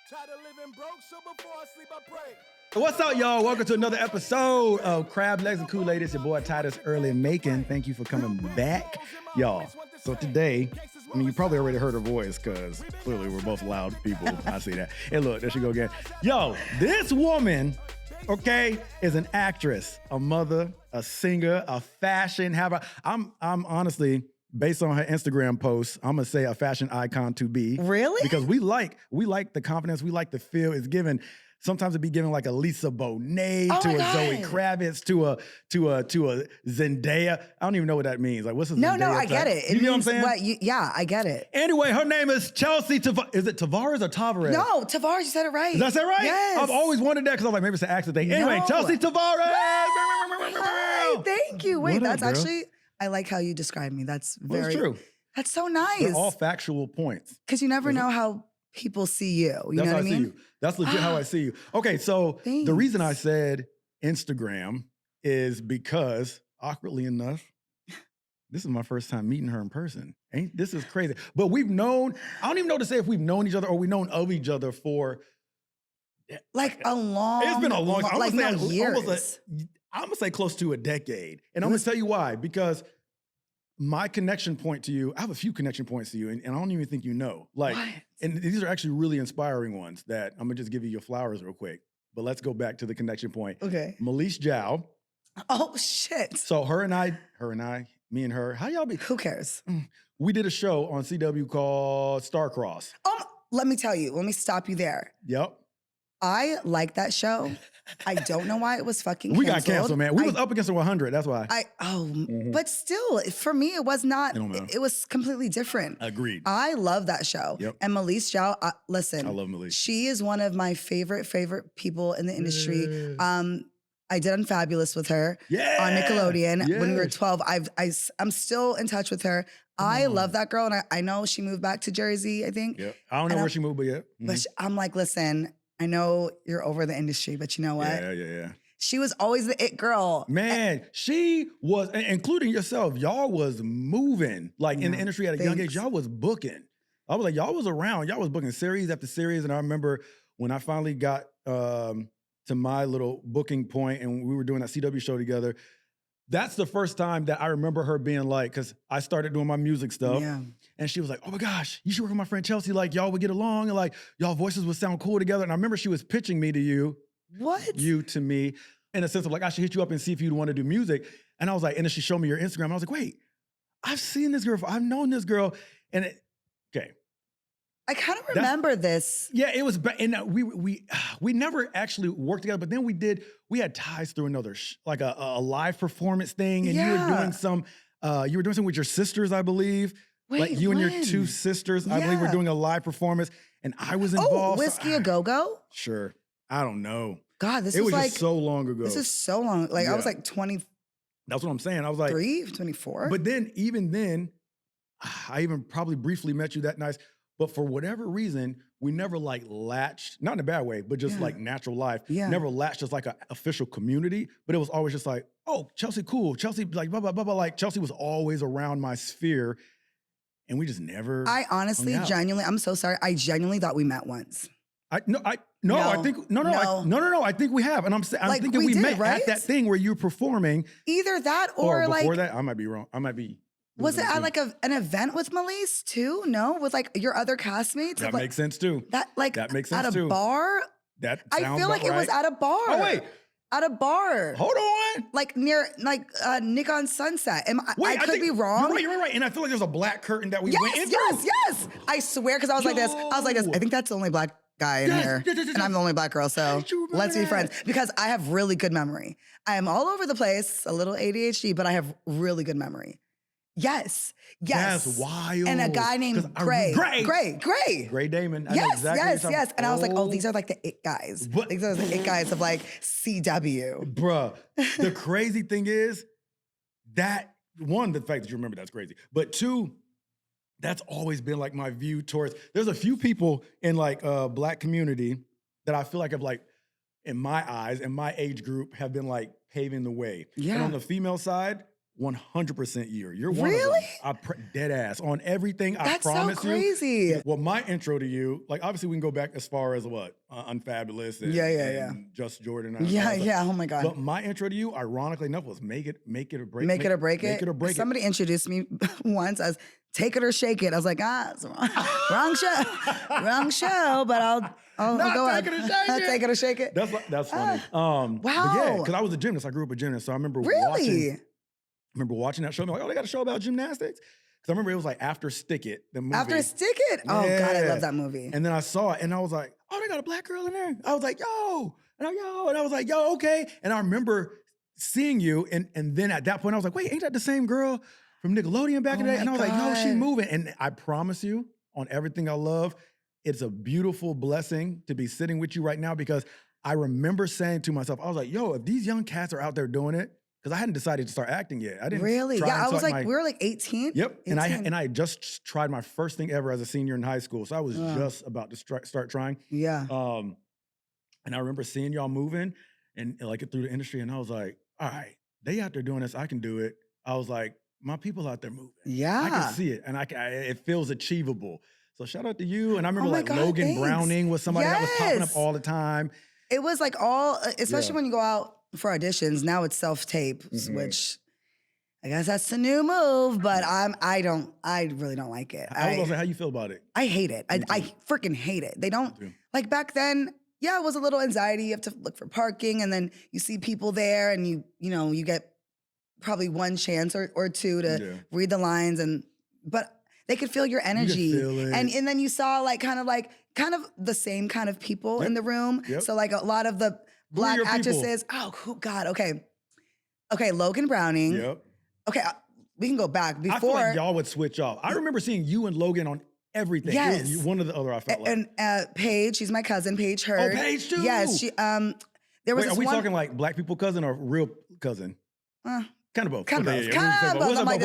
Tired of living broke, so before I sleep, I pray. What's up, y'all? Welcome to another episode of Crab Legs and Kool-Aid. It's your boy Titus Early Macon. Thank you for coming back, y'all. So today, I mean, you probably already heard her voice because clearly we're both loud people. I see that. Hey, look, there she go again. Yo, this woman, okay, is an actress, a mother, a singer, a fashion haver. I'm honestly, based on her Instagram posts, I'm gonna say a fashion icon to be. Really? Because we like the confidence, we like the feel. It's given. Sometimes it'd be given like a Lisa Bonet to a Zoe Kravitz to a Zendaya. I don't even know what that means. Like, what's a Zendaya? No, I type? get it. You know what I'm saying? Yeah, I get it. Anyway, her name is Chelsea Tavares. Is it Tavares or Tavares? No, Tavares, you said it right. Did I say it right? Yes. I've always wondered that because I was like, maybe it's an accident thing. Anyway, No. Chelsea Tavares. Hi, thank you. Wait, What up, that's girl? actually, I like how you described me. That's Well, very it's true. That's so nice. They're all factual points. Because you never know how people see you. You That's know how what I I see mean? you. That's legit how I see you. Okay, so the reason I said Instagram is because, awkwardly enough, this is my first time meeting her in person. This is crazy. But we've known, I don't even know to say if we've known each other or we've known of each other for Like a long It's been a long time. Like I'm no gonna say years. I'm gonna say close to a decade. And I'm gonna tell you why. Because my connection point to you, I have a few connection points to you, and I don't even think you know. Like, What? and these are actually really inspiring ones that I'm gonna just give you your flowers real quick. But let's go back to the connection point. Okay. Melise Zhao. Oh shit. So her and I, me and her, how y'all be? Who cares? We did a show on CW called Starcross. Let me tell you, let me stop you there. Yep. I like that show. I don't know why it was fucking We canceled. got canceled, man. We was up against a 100, that's why. But still, for me, it was not, It don't matter. it was completely different. Agreed. I love that show. Yep. And Melise Zhao, listen. I love Melise. She is one of my favorite people in the industry. Yeah. I did Unfabulous with her on Nickelodeon when we were 12. I'm still in touch with her. I love that girl, and I know she moved back to Jersey, I think. Yep. I don't know where she moved, but yeah. But I'm like, listen, I know you're over the industry, but you know what? Yeah. She was always the it girl. Man, she was, including yourself, y'all was moving like in the industry at a young age. Y'all was booking. I was like, y'all was around. Y'all was booking series after series. And I remember when I finally got to my little booking point and we were doing that CW show together, that's the first time that I remember her being like, because I started doing my music stuff. Yeah. And she was like, oh my gosh, you should work with my friend Chelsea. Like, y'all would get along and like, y'all voices would sound cool together. And I remember she was pitching me to you. What? You to me, in a sense of like, I should hit you up and see if you'd want to do music. And I was like, and then she showed me your Instagram. I was like, wait, I've seen this girl, I've known this girl. And okay. I kind of remember this. Yeah, it was, and we never actually worked together, but then we had ties through another, like a live performance thing. And you were doing something with your sisters, I believe. Wait, like you and your when? two sisters, I believe, were doing a live performance, and I was involved. Oh, Whiskey A Go-Go? Sure. I don't know. God, this It was like just so long ago. This is so long. Like I was like 23, That's what I'm saying. I was like 24. But then, even then, I even probably briefly met you that night. But for whatever reason, we never like latched, not in a bad way, but just like natural life. Yeah. Never latched as like an official community. But it was always just like, oh, Chelsea, cool. Chelsea, like blah, blah, blah, blah. Like Chelsea was always around my sphere. And we just never. I honestly, hung out. genuinely, I'm so sorry. I genuinely thought we met once. I think we have. And I'm Like, thinking we we did, met right? at that thing where you were performing. Either that or before like, that, I might be wrong. I might be. was it at like an event with Melise too? No, with like your other castmates? That like, makes sense too. That makes sense at a too. bar? That I sounds feel like about it was right. at a bar. Oh wait, At a bar. hold on. Like near Nick on Sunset. Wait, I could be wrong. You're right. And I feel like there's a black curtain that we went into. Yes. I swear, because I was like this. I think that's the only black guy in here. And I'm the only black girl, so let's be friends. Because I have really good memory. I am all over the place, a little ADHD, but I have really good memory. Yes. That's wild. And a guy named Gray. Gray Damon. I know Yes, exactly yes. And I was like, oh, these are like the it guys. What? These are the it guys of like CW. Bruh, the crazy thing is that, one, the fact that you remember that's crazy. But two, that's always been like my view towards, there's a few people in like black community that I feel like have like, in my eyes, in my age group, have been like paving the way. Yeah. And on the female side, 100% you. You're one Really? of them. Dead ass on everything. That's I promise so crazy. you. Well, my intro to you, like obviously we can go back as far as what Unfabulous and, and Just Jordan. And all that. Oh my God. But my intro to you, ironically enough, was make it or break it. Make it or break it. Make it or break it. Somebody introduced me once as Take It or Shake It. I was like, it's wrong show, wrong show. But I'll go ahead. Take it or shake it. Take it or shake it. That's funny. Wow. Yeah, because I was a gymnast. I grew up a gymnast, so I remember watching that show. I'm like, oh, they got a show about gymnastics. Because I remember it was like after Stick It, the movie. After Stick It? Oh God, I love that movie. And then I saw it, and I was like, oh, they got a black girl in there. I was like, yo, and I was like, yo, okay. And I remember seeing you, and then at that point, I was like, wait, ain't that the same girl from Nickelodeon back in the day? And I was like, no, she moving. And I promise you, on everything I love, it's a beautiful blessing to be sitting with you right now, because I remember saying to myself, I was like, yo, if these young cats are out there doing it, because I hadn't decided to start acting yet. I didn't really. Yeah, I was like, we were like 18. Yep, 18. and I just tried my first thing ever as a senior in high school, so I was just about to start trying. Yeah. And I remember seeing y'all moving and like through the industry, and I was like, all right, they out there doing this, I can do it. I was like, my people out there moving. Yeah, I can see it, and it feels achievable. So shout out to you. And I remember God, Logan thanks. Browning was somebody that was popping up all the time. It was like especially when you go out for auditions. Now it's self-tape, which I guess that's the new move. But I really don't like it. I was gonna say, how you feel about it? I hate it. I freaking hate it. They don't like back then. Yeah, it was a little anxiety. You have to look for parking, and then you see people there, and you get probably one chance or two to read the lines, but they could feel your energy. You could feel it. And then you saw kind of the same kind of people in the room. Yep. So like a lot of the black actresses. People? Oh God. Okay. Logan Browning. Yep. Okay. We can go back before. I feel like y'all would switch off. I remember seeing you and Logan on everything. Yes. One or the other, I felt like. And Paige, she's my cousin, Paige Heard. Oh, Paige too. Yes. She there was Wait, are we talking like black people cousin or real cousin? Kind of both. Kind of both. I'm like,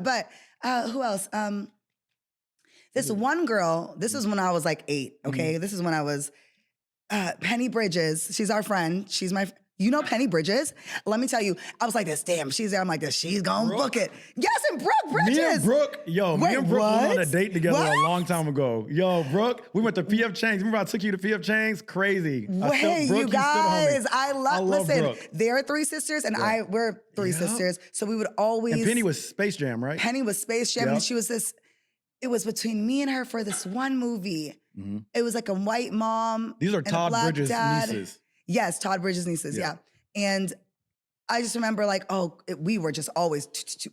but who else? This one girl, this is when I was like 8, okay? This is when I was, Penny Bridges, she's our friend. She's you know Penny Bridges? Let me tell you, I was like this, damn, she's there. I'm like this, she's gonna book it. Yes, and Brooke Bridges. Me and Brooke went on a date together a long time ago. Yo, Brooke, we went to P.F. Chang's. Remember I took you to P.F. Chang's? Crazy. Wait, you guys, I love listen, Brooke. There are 3 sisters and we're 3 sisters. So we would always. And Penny was Space Jam, right? Penny was Space Jam, and she was it was between me and her for this one movie. It was like a white mom. These are Todd Bridges' nieces. Yes, Todd Bridges' nieces, yeah. And I just remember we were just always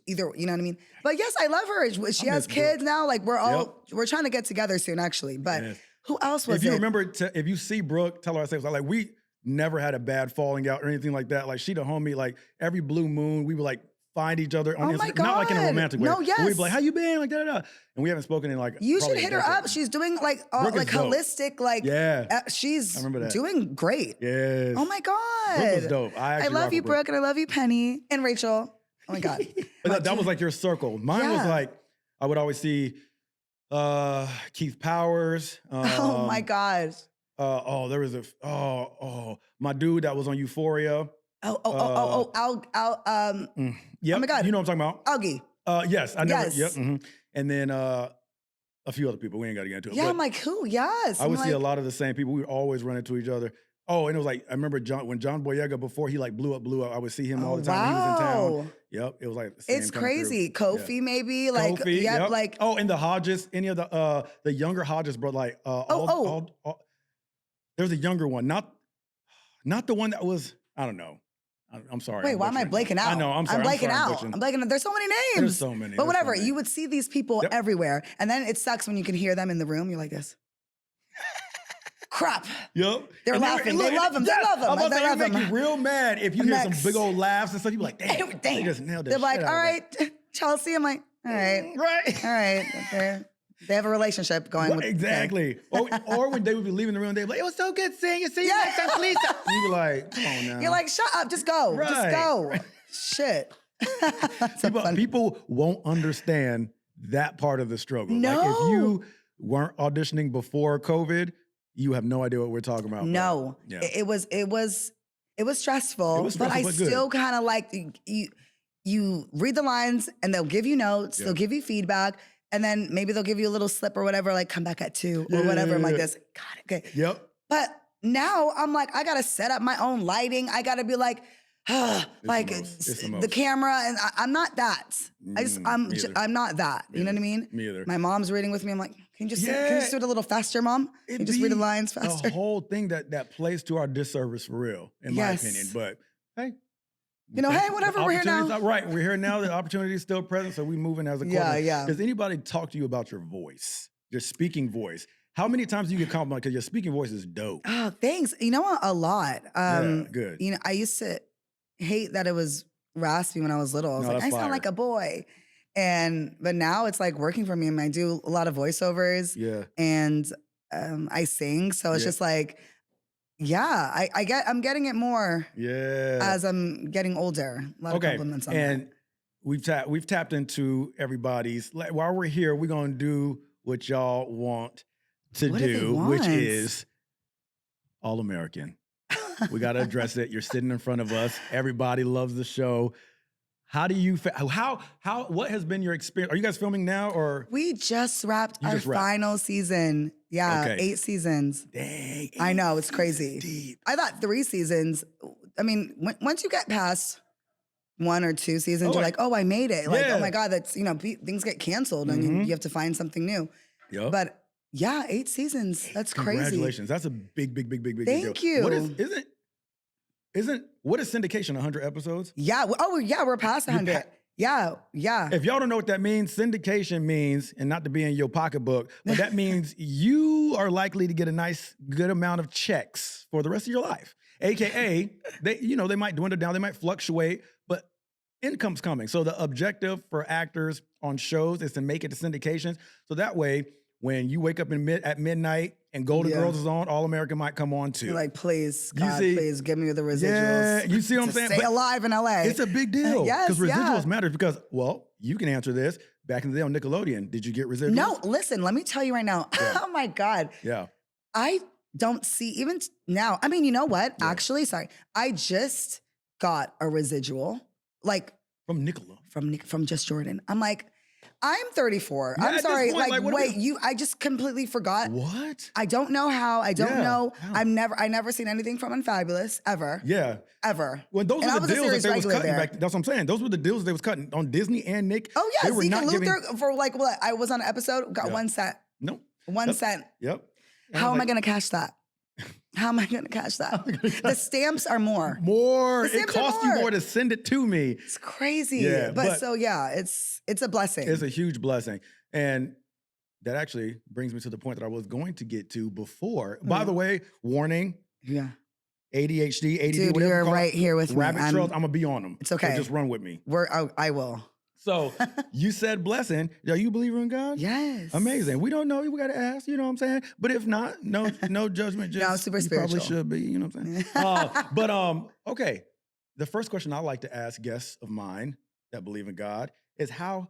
either, you know what I mean? But yes, I love her. She has kids now. Like we're trying to get together soon, actually. But who else was it? If you remember, if you see Brooke, tell her I say, like, we never had a bad falling out or anything like that. Like she the homie, like every blue moon, we would like find each other on Instagram. Not like in a romantic way. No, yes. We'd be like, how you been? Like, da-da-da. And we haven't spoken in like you should hit her up. She's doing like holistic, she's doing great. Yes. Oh my God. Brooke was dope. I love you, Brooke, and I love you, Penny, and Rachel. Oh my God. But that was like your circle. Mine was like, I would always see Keith Powers. Oh my gosh. There was my dude that was on Euphoria. Yep. Oh my God. You know what I'm talking about? Augie. Yes, I know. Yes. Yep. And then a few other people. We ain't got to get into it. Yeah, I'm like, who? Yes. I would see a lot of the same people. We would always run into each other. Oh, and it was like, I remember when John Boyega, before he like blew up, I would see him all the time when he was in town. Yep, it was like the same it's crazy. Kofi maybe, like, Kofi, yep, like. Oh, and the Hodges, any of the younger Hodges, bro, like, there's a younger one, not the one that was, I don't know. I'm sorry. Wait, why am I blanking out? I know, I'm sorry. I'm blanking out. There's so many names. There's so many. But whatever, you would see these people everywhere. And then it sucks when you can hear them in the room. You're like this. Crap. Yep. They're laughing. They love him. They love him. I'm about to say, they it love make him. you real mad if you hear some big old laughs and stuff. You be like, damn. They just nailed it. They're like, all right, Chelsea. I'm like, all right. Right. All right. They have a relationship going with exactly. Or when they would be leaving the room, they'd be like, it was so good seeing you. See you next time, please. You'd be like, come on now. You're like, shut up. Just go. Right. Just go. Shit. People won't understand that part of the struggle. No. Like if you weren't auditioning before COVID, you have no idea what we're talking about. No. It was stressful. But I still kind of like you read the lines and they'll give you notes, they'll give you feedback, and then maybe they'll give you a little slip or whatever, like come back at 2 or whatever. I'm like this, got it, okay. Yep. But now I'm like, I gotta set up my own lighting. I gotta be like, like the camera, and I'm not that. I'm not that. You know what I mean? Me either. My mom's reading with me. I'm like, can you just do it a little faster, Mom? Can you just read the lines faster? The whole thing that plays to our disservice for real, in my opinion. But hey. Hey, whatever, we're here now. Right, we're here now. The opportunity is still present, so we're moving as a couple. Yeah. Does anybody talk to you about your voice, your speaking voice? How many times do you get complimented? Because your speaking voice is dope. Oh, thanks. You know what? A lot. Good. You know, I used to hate that it was raspy when I was little. I was like, I sound like a boy. But now it's like working for me, and I do a lot of voiceovers. Yeah. And I sing. So it's just like, I'm getting it more as I'm getting older. A lot of compliments on that. And we've tapped into everybody's. While we're here, we're gonna do what y'all want to do, which is All American. We got to address it. You're sitting in front of us. Everybody loves the show. How do you what has been your experience? Are you guys filming now, or? We just wrapped our final season. Yeah, 8 seasons. Dang. I know, it's crazy. Deep. I thought 3 seasons. I mean, once you get past 1 or 2 seasons, you're like, oh, I made it. Like, oh my God, that's, things get canceled and you have to find something new. Yep. But yeah, 8 seasons. That's crazy. Congratulations. That's a big deal. Thank you. What is syndication? 100 episodes? Yeah. We're past 100. Yeah. If y'all don't know what that means, syndication means, and not to be in your pocketbook, but that means you are likely to get a nice, good amount of checks for the rest of your life. AKA, they might dwindle down, they might fluctuate, but income's coming. So the objective for actors on shows is to make it to syndications. So that way, when you wake up at midnight and Golden Girls is on, All American might come on too. You're like, please, God, please give me the residuals. Yeah, you see what I'm saying? Stay alive in LA. It's a big deal. Yes, because residuals matter. Because, well, you can answer this. Back in the day on Nickelodeon, did you get residuals? No, listen, let me tell you right now. Yeah. Oh my God. Yeah. I don't see, even now, I mean, you know what? Yeah. Actually, sorry. I just got a residual. Like. From Nickelodeon. From Just Jordan. I'm like, I'm 34. Yeah, I'm sorry. Point, wait, I just completely forgot. What? I don't know how. I don't know. How? I never seen anything from Unfabulous ever. Yeah. Ever. Well, those were the deals that they was cutting back. That's what I'm saying. Those were the deals they was cutting on Disney and Nick. Oh yeah, Zeke and Luther for like what? I was on an episode, got 1 cent. Nope. 1 cent. Yep. How am I gonna cash that? How am I going to cash that? The stamps are more. It costs you more to send it to me. It's crazy. Yeah, but so yeah, it's a blessing. It's a huge blessing. And that actually brings me to the point that I was going to get to before. By the way, warning. Yeah. ADHD, ADD, dude, whatever. You're right here with Rabbit trails, I'm going to be on them. It's okay. So just run with me. I will. So you said blessing. Are you a believer in God? Yes. Amazing. We don't know. We got to ask. You know what I'm saying? But if not, no judgment. Just, no, super spiritual. Probably should be. You know what I'm saying? Okay. The first question I like to ask guests of mine that believe in God is how's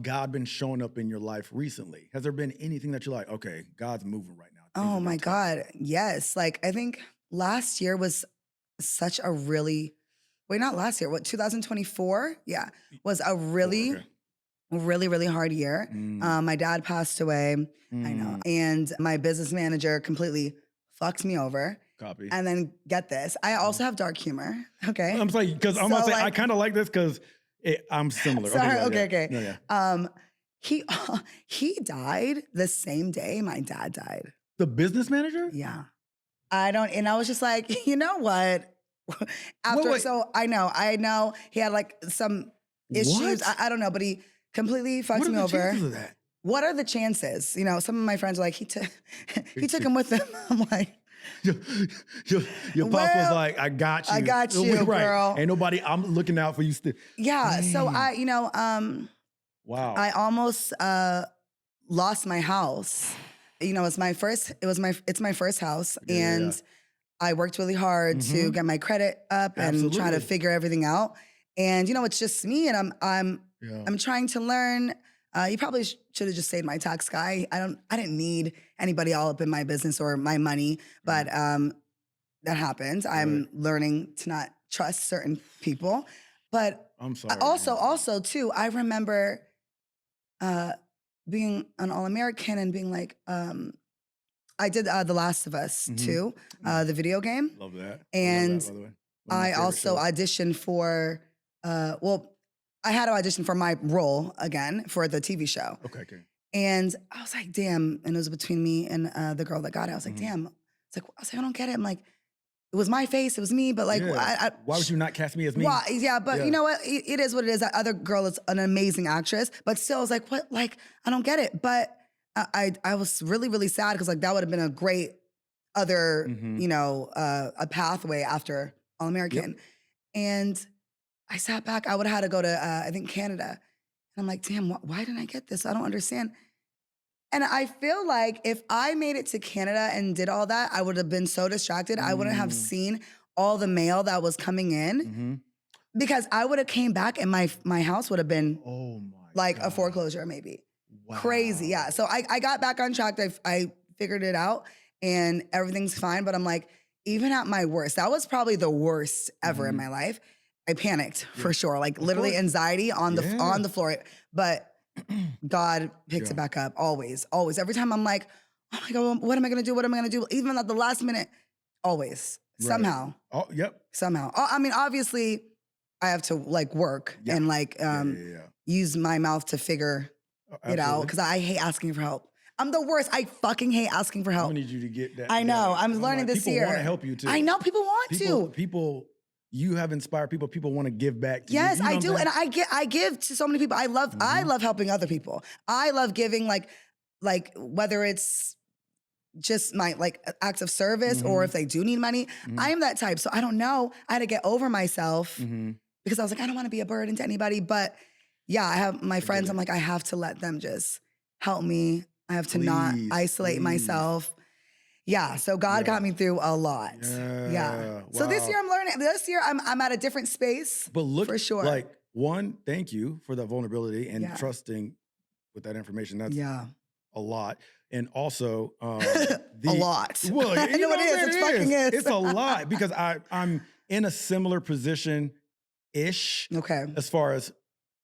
God been showing up in your life recently? Has there been anything that you're like, okay, God's moving right now? Oh my God. Yes. Like I think last year was such a really. Wait, not last year. What, 2024? Yeah, was a really, really hard year. My dad passed away. I know. And my business manager completely fucked me over. Copy. And then get this. I also have dark humor. Okay. I'm saying, because I'm going to say, I kind of like this because I'm similar. Sorry, okay. Yeah. He died the same day my dad died. The business manager? Yeah. And I was just like, you know what? Wait. So I know he had like some issues. I don't know, but he completely fucked me over. What are the chances of that? What are the chances? You know, some of my friends are like, he took him with him. I'm like, your boss was like, I got you. I got you, right. girl. Ain't nobody, I'm looking out for you still. Yeah. Dang. So wow. I almost lost my house. You know, it's my first house. And I worked really hard to get my credit up and try to figure everything out. And, you know, it's just me and I'm trying to learn. You probably should have just stayed my tax guy. I didn't need anybody all up in my business or my money, but that happens. I'm learning to not trust certain people. But I'm sorry. Also too, I remember being an All-American and being like, I did The Last of Us too, the video game. Love that. And I love that, by the way. One of my I favorite also shows. auditioned for, I had to audition for my role again for the TV show. Okay. And I was like, damn. And it was between me and the girl that got it. I was like, damn. I was like, I don't get it. I'm like, it was my face, it was me, but like, Yeah. Why would you not cast me as me? Why? Yeah, but you know what? It is what it is. That other girl is an amazing actress, but still, I was like, what? Like, I don't get it. But I was really, really sad because like that would have been a great other, a pathway after All American. Yep. And I sat back. I would have had to go to I think Canada, and I'm like, damn, why didn't I get this? I don't understand. And I feel like if I made it to Canada and did all that, I would have been so distracted. I wouldn't have seen all the mail that was coming in because I would have came back and my house would have been like a foreclosure maybe. Wow. Crazy, yeah. So I got back on track. I figured it out and everything's fine. But I'm like, even at my worst, that was probably the worst ever in my life. I panicked for sure, like literally anxiety on the floor. But God picks it back up always. Every time I'm like, oh my God, what am I gonna do? What am I gonna do? Even at the last minute, always, somehow. Oh, yep. Somehow. I mean, obviously, I have to like work and like use my mouth to figure it out because I hate asking for help. I'm the worst. I fucking hate asking for help. I need you to get that. I know. I'm learning this year. People want to help you too. I know people want to. People. You have inspired people. People want to give back to yes, you. You know I do. And I give to so many people. I love helping other people. I love giving like whether it's just my like acts of service or if they do need money. I am that type. So I don't know. I had to get over myself because I was like, I don't want to be a burden to anybody. But yeah, I have my friends. I'm like, I have to let them just help me. I have to not isolate myself. Yeah, so God got me through a lot. Yeah. Wow. So this year I'm learning. This year I'm at a different space. But look, for sure. Like one, thank you for that vulnerability and trusting with that information. That's a lot. And also a lot. Well, I know it is. It fucking is. It's a lot because I'm in a similar position-ish. Okay. As far as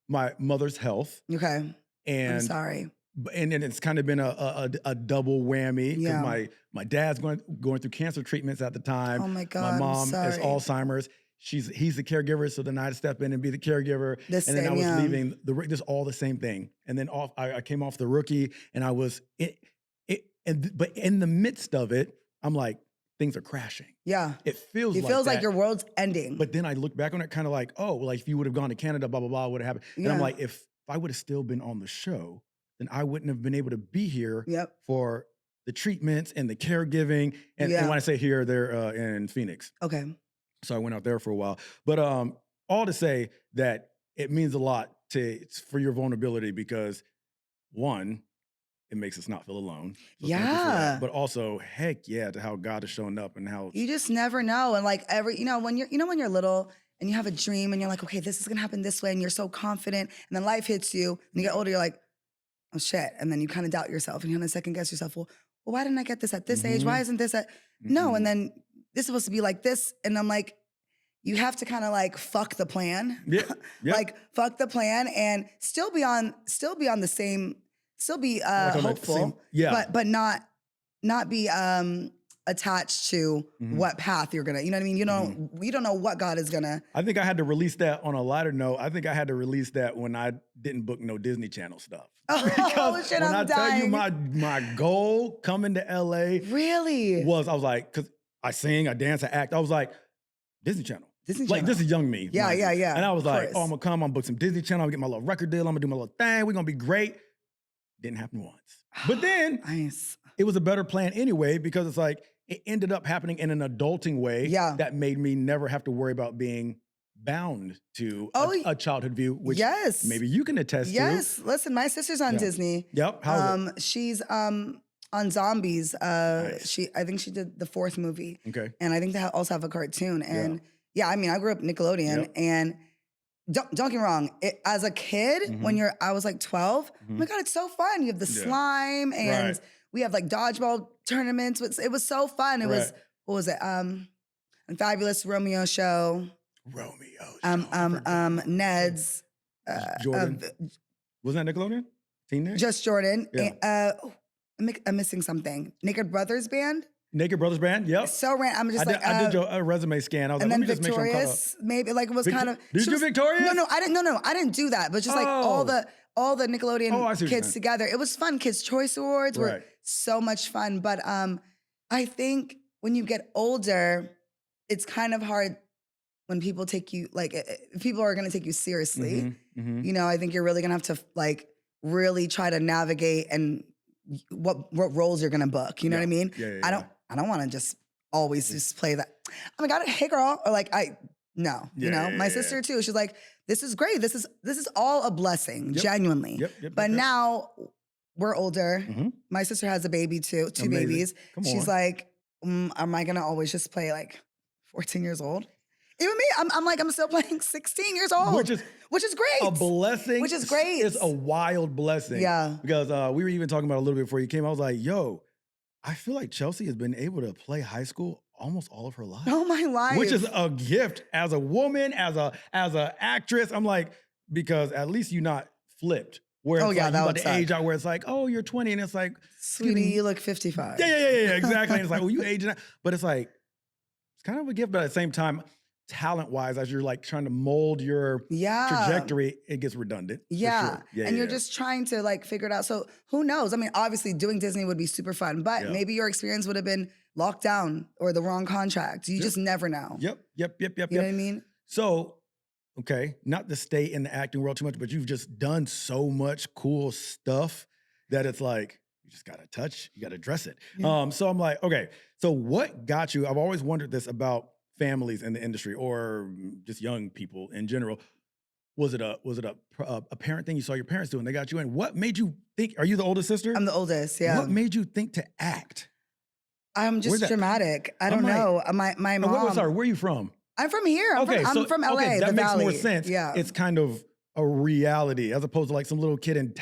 my mother's health. Okay. And I'm sorry. And then it's kind of been a double whammy because my dad's going through cancer treatments at the time. Oh my God, my mom has Alzheimer's. He's the caregiver, so then I had to step in and be the caregiver. And then I was leaving just all the same thing. And then I came off the rookie, and I was but in the midst of it, I'm like, things are crashing. Yeah, it feels like your world's ending. But then I look back on it, kind of like, oh, like if you would have gone to Canada, blah blah blah, would have happened. And I'm like, if I would have still been on the show, then I wouldn't have been able to be here for the treatments and the caregiving. And when I say here, they're in Phoenix. Okay. So I went out there for a while. But all to say that it means a lot for your vulnerability because one, it makes us not feel alone. So thank you for that. But also, heck yeah, to how God has shown up and how you just never know. And like when you're little and you have a dream and you're like, okay, this is gonna happen this way, and you're so confident, and then life hits you, and you get older, you're like, oh shit. And then you kind of doubt yourself and you kind of second guess yourself. Well, why didn't I get this at this age? Why isn't this no? And then this is supposed to be like this. And I'm like, you have to kind of like fuck the plan. Yeah. Like fuck the plan and still be hopeful. But not be attached to what path you're gonna, you know what I mean? You don't know what God is gonna. I think I had to release that on a lighter note. I think I had to release that when I didn't book no Disney Channel stuff. Oh shit, when I'm dying. Tell you my goal coming to LA really I was like, cause I sing, I dance, I act. I was like, Disney Channel. Like this is young me. Yeah. And I was like, oh, I'm gonna come, I'm gonna book some Disney Channel, I'm gonna get my little record deal, I'm gonna do my little thing, we're gonna be great. Didn't happen once. But then it was a better plan anyway, because it's like, it ended up happening in an adulting way that made me never have to worry about being bound to a childhood view, which maybe you can attest to. Yes, listen, my sister's on Disney. Yep, how's it? She's on Zombies. Nice. I think she did the 4th movie. Okay. And I think they also have a cartoon. And I mean, I grew up Nickelodeon and don't get me wrong. As a kid, I was like 12, oh my God, it's so fun. You have the slime and we have like dodgeball tournaments. It was so fun. It was, what was it? And Fabulous Romeo show. Romeo. Ned's. Jordan. Wasn't that Nickelodeon? Teen Nick? Just Jordan. Yeah. I'm missing something. Naked Brothers Band. Naked Brothers Band, yep. So random. I'm just I did your resume scan. I was and like, then let me just make sure I'm caught up. Victorious, maybe like it was kind of. Did you do Victorious? No, I didn't. No, I didn't do that. But just like all the Nickelodeon kids together, it was fun. Kids Choice Awards were so much fun. But I think when you get older, it's kind of hard when people take you if people are going to take you seriously. You know, I think you're really going to have to like really try to navigate and what roles you're going to book. You know what I mean? Yeah. I don't want to just always just play that. Oh my God, hey girl, or like you know, my sister too. She's like, this is great. This is all a blessing, genuinely. But now we're older. My sister has a baby too, two babies. She's like, am I gonna always just play like 14 years old? Even me, I'm still playing 16 years old, which is great. A blessing. Which is great. It's a wild blessing. Yeah. Because we were even talking about it a little bit before you came. I was like, yo, I feel like Chelsea has been able to play high school almost all of her life. Oh, my life. Which is a gift as a woman, as a actress. I'm like, because at least you're not flipped. Where it's like you about to age out where it's like, oh, you're 20. And it's like, sweetie, you look 55. Yeah, exactly. And it's like, well, you aging out. But it's like, it's kind of a gift, but at the same time, talent-wise, as you're like trying to mold your trajectory, it gets redundant. Yeah. For sure. And you're just trying to like figure it out. So who knows? I mean, obviously doing Disney would be super fun, but maybe your experience would have been locked down or the wrong contract. You just never know. Yep. You know what I mean? So, okay, not to stay in the acting world too much, but you've just done so much cool stuff that it's like, you just gotta touch, you gotta dress it. Yeah. So I'm like, okay, so what got you? I've always wondered this about families in the industry or just young people in general. Was it a parent thing you saw your parents do and they got you in? What made you think, are you the oldest sister? I'm the oldest, yeah. What made you think to act? I'm just dramatic. I don't know. My mom. Sorry, where are you from? I'm from here. I'm from LA, okay, that the makes Valley. more sense. Yeah. It's kind of a reality as opposed to like some little kid in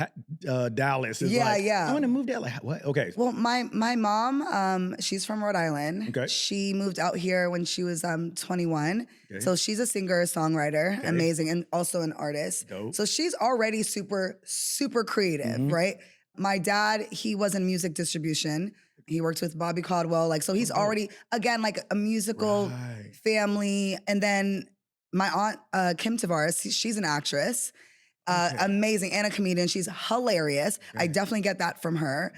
Dallas. Is like, I want to move to LA. What? Okay. Well, my mom, she's from Rhode Island. Okay. She moved out here when she was 21. Okay. So she's a singer, songwriter, amazing, and also an artist. Dope. So she's already super, super creative, right? My dad, he was in music distribution. He worked with Bobby Caldwell. Like, so he's already, again, like a musical family. And then my aunt, Kim Tavares, she's an actress, amazing, and a comedian. She's hilarious. I definitely get that from her.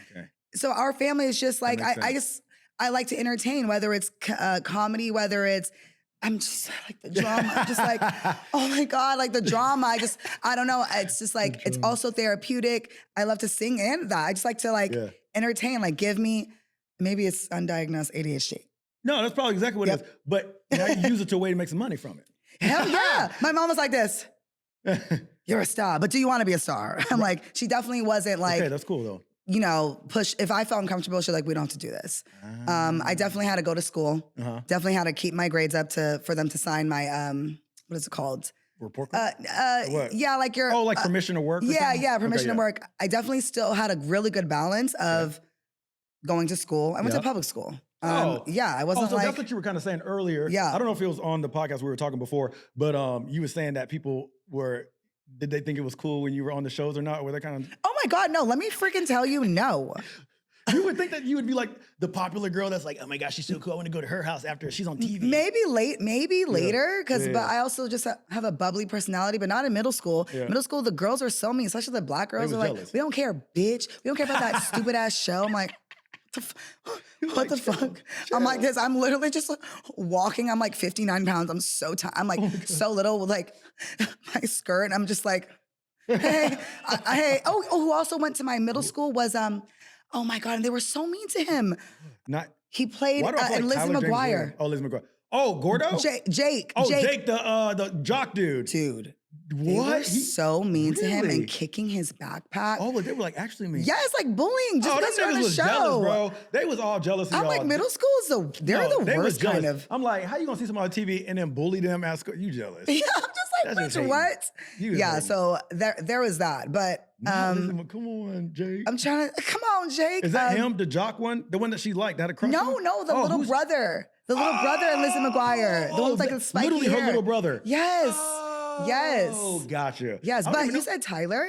So our family is just like, I like to entertain, whether it's comedy, whether it's, I like the drama. I'm just like, oh my God, like the drama. I don't know. It's just like, it's also therapeutic. I love to sing and that. I just like to like entertain, like give me, maybe it's undiagnosed ADHD. No, that's probably exactly what it is. But now you use it to a way to make some money from it. Hell yeah. My mom was like this. You're a star, but do you want to be a star? I'm like, she definitely wasn't like. Okay, that's cool though. You know, push. If I felt uncomfortable, she's like, we don't have to do this. I definitely had to go to school. Definitely had to keep my grades up for them to sign my, what is it called? Report card? What? Yeah, like your. Oh, like permission to work? Yeah, permission to work. I definitely still had a really good balance of going to school. I went to public school. Yeah, I wasn't so like. That's what you were kind of saying earlier. Yeah. I don't know if it was on the podcast we were talking before, but you were saying that people did they think it was cool when you were on the shows or not? Or were they kind of. Oh my God, no. Let me freaking tell you, no. You would think that you would be like the popular girl that's like, oh my gosh, she's so cool. I want to go to her house after she's on TV. Maybe later, but I also just have a bubbly personality, but not in middle school. Middle school, the girls are so mean, especially the black girls are like, we don't care, bitch. We don't care about that stupid ass show. I'm like, what the fuck? Chill. I'm like this. I'm literally just walking. I'm like 59 pounds. I'm so tired. I'm like so little with like my skirt. I'm just like, hey, hey. Oh, who also went to my middle school was oh my God, and they were so mean to him. He played in Lizzie McGuire. Oh, Lizzie McGuire. Oh, Gordo? Jake. Oh, Jake, the jock dude. Dude. What? They were so mean to him and kicking his backpack. Oh, but they were like actually mean. Yeah, it's like bullying just because you're on the show. Jealous, bro. They was all jealous of y'all. I'm like, middle school is the worst kind of. I'm like, how you gonna see somebody on TV and then bully them at school? You jealous. Yeah, I'm just That's Bitch, just hating. what? You just Yeah, hating. so there was that. But Listen, come on, Jake. I'm trying to come on, Jake. Is that him, the jock one? The one that she liked, that had a crush on? No, the Oh, little who's- brother. The little brother and Lizzie McGuire. The one with like the spiky literally hair. her little brother. Yes. Oh, Yes. gotcha. Yes, I don't but even you know- said Tyler?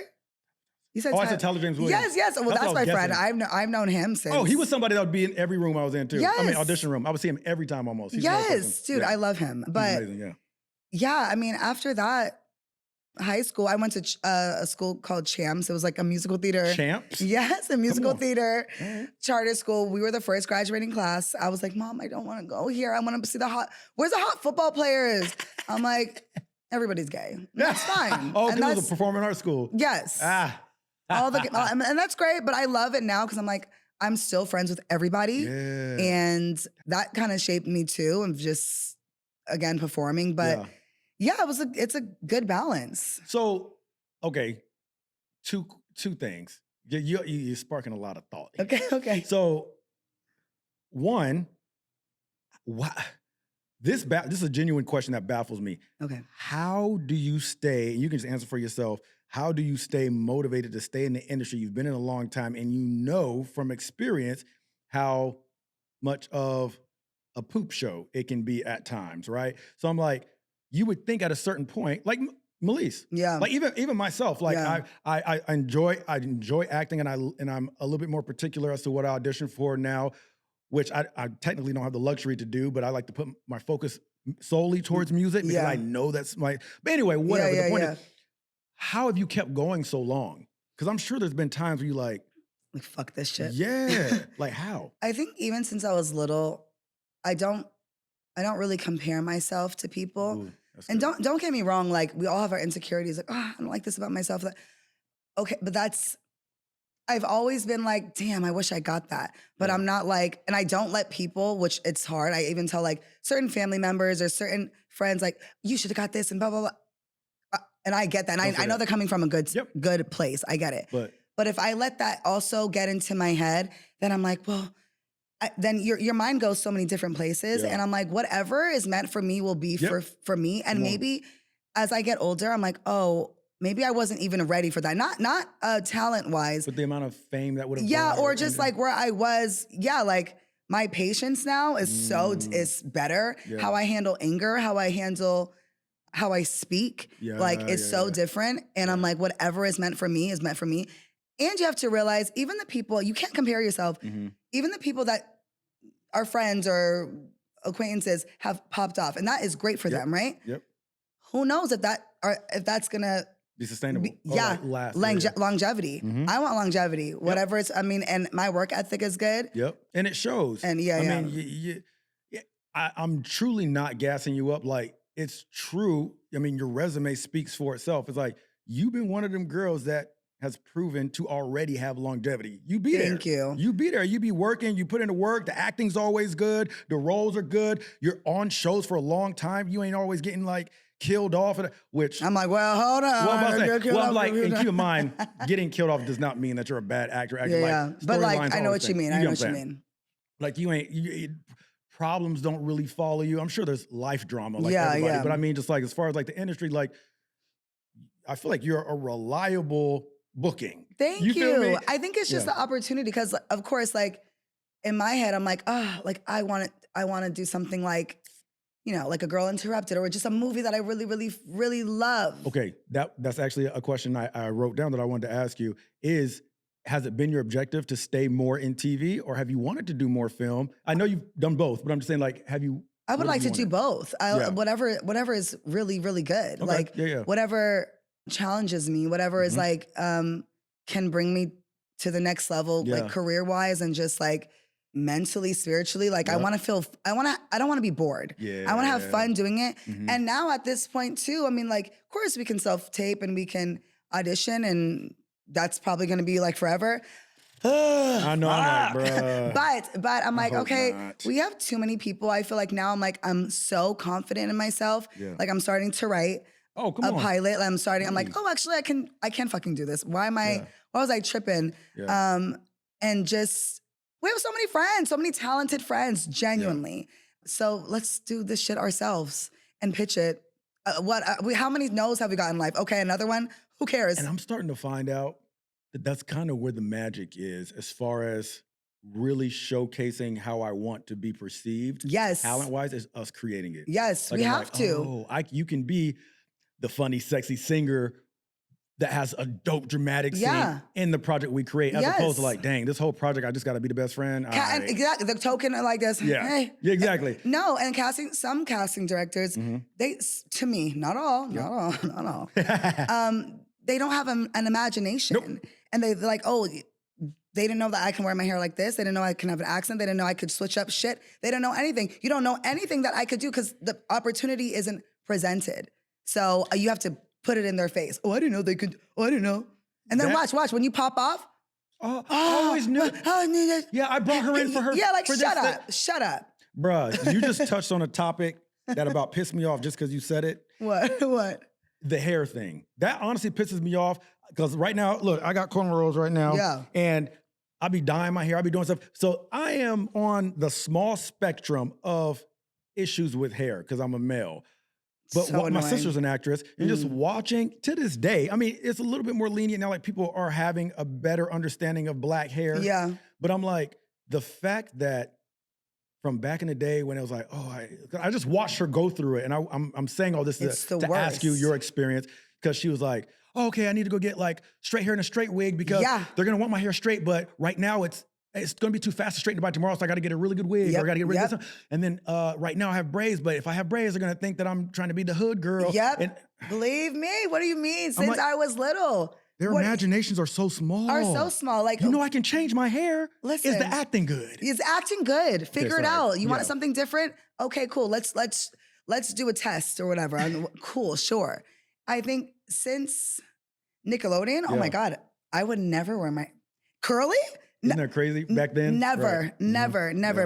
You said Oh, I said Tyler James Williams. Yes. Well, That's that's what I my was friend. guessing. I've known him since. Oh, he was somebody that would be in every room I was in too. I mean, Yes. audition room. I would see him every time almost. He's a nice Yes, person. dude, Yeah. I love him. He's But amazing, yeah, I mean, after that, high school, I went to a school called Champs. It was like a musical theater. Champs? Yes, a musical on. theater Alright. charter school. We were the first graduating class. I was like, Mom, I don't want to go here. I want to see where's the hot football players? I'm like, everybody's gay. That's fine. Oh, And because it was that's- a performing arts school. Yes. Ah. And that's great, but I love it now because I'm like, I'm still friends with everybody. Yeah. And that kind of shaped me too, of just, again, performing. But yeah, it's a good balance. So, okay, two things. You're sparking a lot of thought here. Okay. So, one, this is a genuine question that baffles me. Okay. How do you stay, and you can just answer for yourself, how do you stay motivated to stay in the industry? You've been in a long time and you know from experience how much of a poop show it can be at times, right? So I'm like, you would think at a certain point, like Melise, Yeah. like even myself, like Yeah. I enjoy acting, and I'm a little bit more particular as to what I audition for now, which I technically don't have the luxury to do, but I like to put my focus solely towards music because Yeah. I know that's my. But anyway, whatever. Yeah, the point yeah. is, how have you kept going so long? Because I'm sure there's been times where you like, Fuck this shit. yeah, like how? I think even since I was little, I don't really compare myself to people. Ooh, that's And good. don't get me wrong, like we all have our insecurities, like, oh, I don't like this about myself. Okay, but I've always been like, damn, I wish I got that. But Yeah. I'm not like, and I don't let people, which it's hard. I even tell like certain family members or certain friends, like, you should have got this and blah, blah, blah. And I get that. Don't And say I know that. they're coming from a good place. I get it. But if I let that also get into my head, then I'm like, well, then your mind goes so many different places. Yeah. And I'm like, whatever is meant for me will be for me. And Come on. maybe as I get older, I'm like, oh, maybe I wasn't even ready for that. Not talent-wise. with the amount of fame that would have Yeah, brought or her just and- like where I was, like my patience now is is better. Yeah. How I handle anger, how I speak, like it's so different. And I'm like, whatever is meant for me is meant for me. And you have to realize, even the people, you can't compare yourself. Mhm. Even the people that are friends or acquaintances have popped off, and that is great for them, right? Yep. Who knows if that's gonna Be sustainable. Or yeah, like last. longevity. Mhm. I want longevity. Whatever it's, and my work ethic is good. Yep. And it shows. And I mean, I'm truly not gassing you up. Like, it's true. I mean, your resume speaks for itself. It's like, you've been one of them girls that has proven to already have longevity. You be there. Thank you. You be there. You be working. You put in the work. The acting's always good. The roles are good. You're on shows for a long time. You ain't always getting like killed off. Which I'm like, well, hold on. I'm like, and keep in mind, getting killed off does not mean that you're a bad actor. Yeah. But like, storylines I know always what you think. mean. get I know I'm what you saying? mean. Like problems don't really follow you. I'm sure there's life drama like Yeah, everybody, yeah. but I mean, just like as far as like the industry, like I feel like you're a reliable booking. Thank You feel me? I think it's just Yeah. the opportunity because, of course, like in my head, I'm like, like I want to do something like, like A Girl Interrupted or just a movie that I really, really, really love. Okay, that's actually a question I wrote down that I wanted to ask you has it been your objective to stay more in TV or have you wanted to do more film? I know you've done both, but I'm just saying like, have you? I would what like have to you do wanted? both. Yeah. Whatever is really, really good. Okay, Like yeah. whatever challenges me, whatever is Mhm. like can bring me to the next level, Yeah. like career-wise and just like mentally, spiritually. Like I Yep. want to I don't want to be bored. Yeah. I want to have fun doing it. Mhm. And now at this point too, I mean, like, of course we can self-tape and we can audition and that's probably going to be like forever. I know, I'm like, bruh. But I'm like, hope okay, not. we have too many people. I feel like now I'm so confident in myself. Yeah. Like I'm starting to write Oh, come a on. pilot. I'm like, Please. oh, actually I can fucking do this. Why was I tripping? Yeah. And just, we have so many friends, so many talented friends, genuinely. So let's do this shit ourselves and pitch it How many no's have we got in life? Okay, another one. Who cares? And I'm starting to find out that that's kind of where the magic is as far as really showcasing how I want to be perceived. Yes. Talent-wise, is us creating it. Yes, Like, we I'm have like, to. oh, you can be the funny, sexy singer that has a dope dramatic scene in the project we create, as opposed to like, dang, this whole project, I just got to be the best friend. And exactly, the token like this. Yeah, hey. yeah, exactly. No, and some casting directors, they, to me, not all, they don't have an imagination. Nope. And they're like, oh, they didn't know that I can wear my hair like this. They didn't know I can have an accent. They didn't know I could switch up shit. They don't know anything. You don't know anything that I could do because the opportunity isn't presented. So you have to put it in their face. Oh, I didn't know they could. Oh, I didn't know. And then watch. When you pop off. Oh, I always knew. Yeah, I brought her in for her. Yeah, like for shut up. Bruh, you just touched on a topic that about pissed me off just because you said it. What? The hair thing. That honestly pisses me off because right now, look, I got cornrows right now. Yeah. And I be dyeing my hair. I be doing stuff. So I am on the small spectrum of issues with hair because I'm a male. But So my annoying. sister's an actress, and just watching to this day, I mean, it's a little bit more lenient now. Like people are having a better understanding of black hair. Yeah. But I'm like, the fact that from back in the day when it was like, oh, I just watched her go through it, and I'm saying all this to ask you your experience because she was like, oh, okay, I need to go get like straight hair and a straight wig because they're gonna want my hair straight, but right now it's gonna be too fast to straighten it by tomorrow, so I gotta get a really good wig or I gotta get rid of this. And then right now I have braids, but if I have braids, they're gonna think that I'm trying to be the hood girl. Yep. And believe me. What do you mean? Since I was little. their imaginations are so small. Like, you know, I can change my hair. Listen, is the acting good? It's acting good. Figure it out. You want Yeah. something different? Okay, cool. Let's do a test or whatever. Cool, sure. I think since Nickelodeon, oh my God, I would never wear my curly. Isn't that crazy back then? Never. Yeah.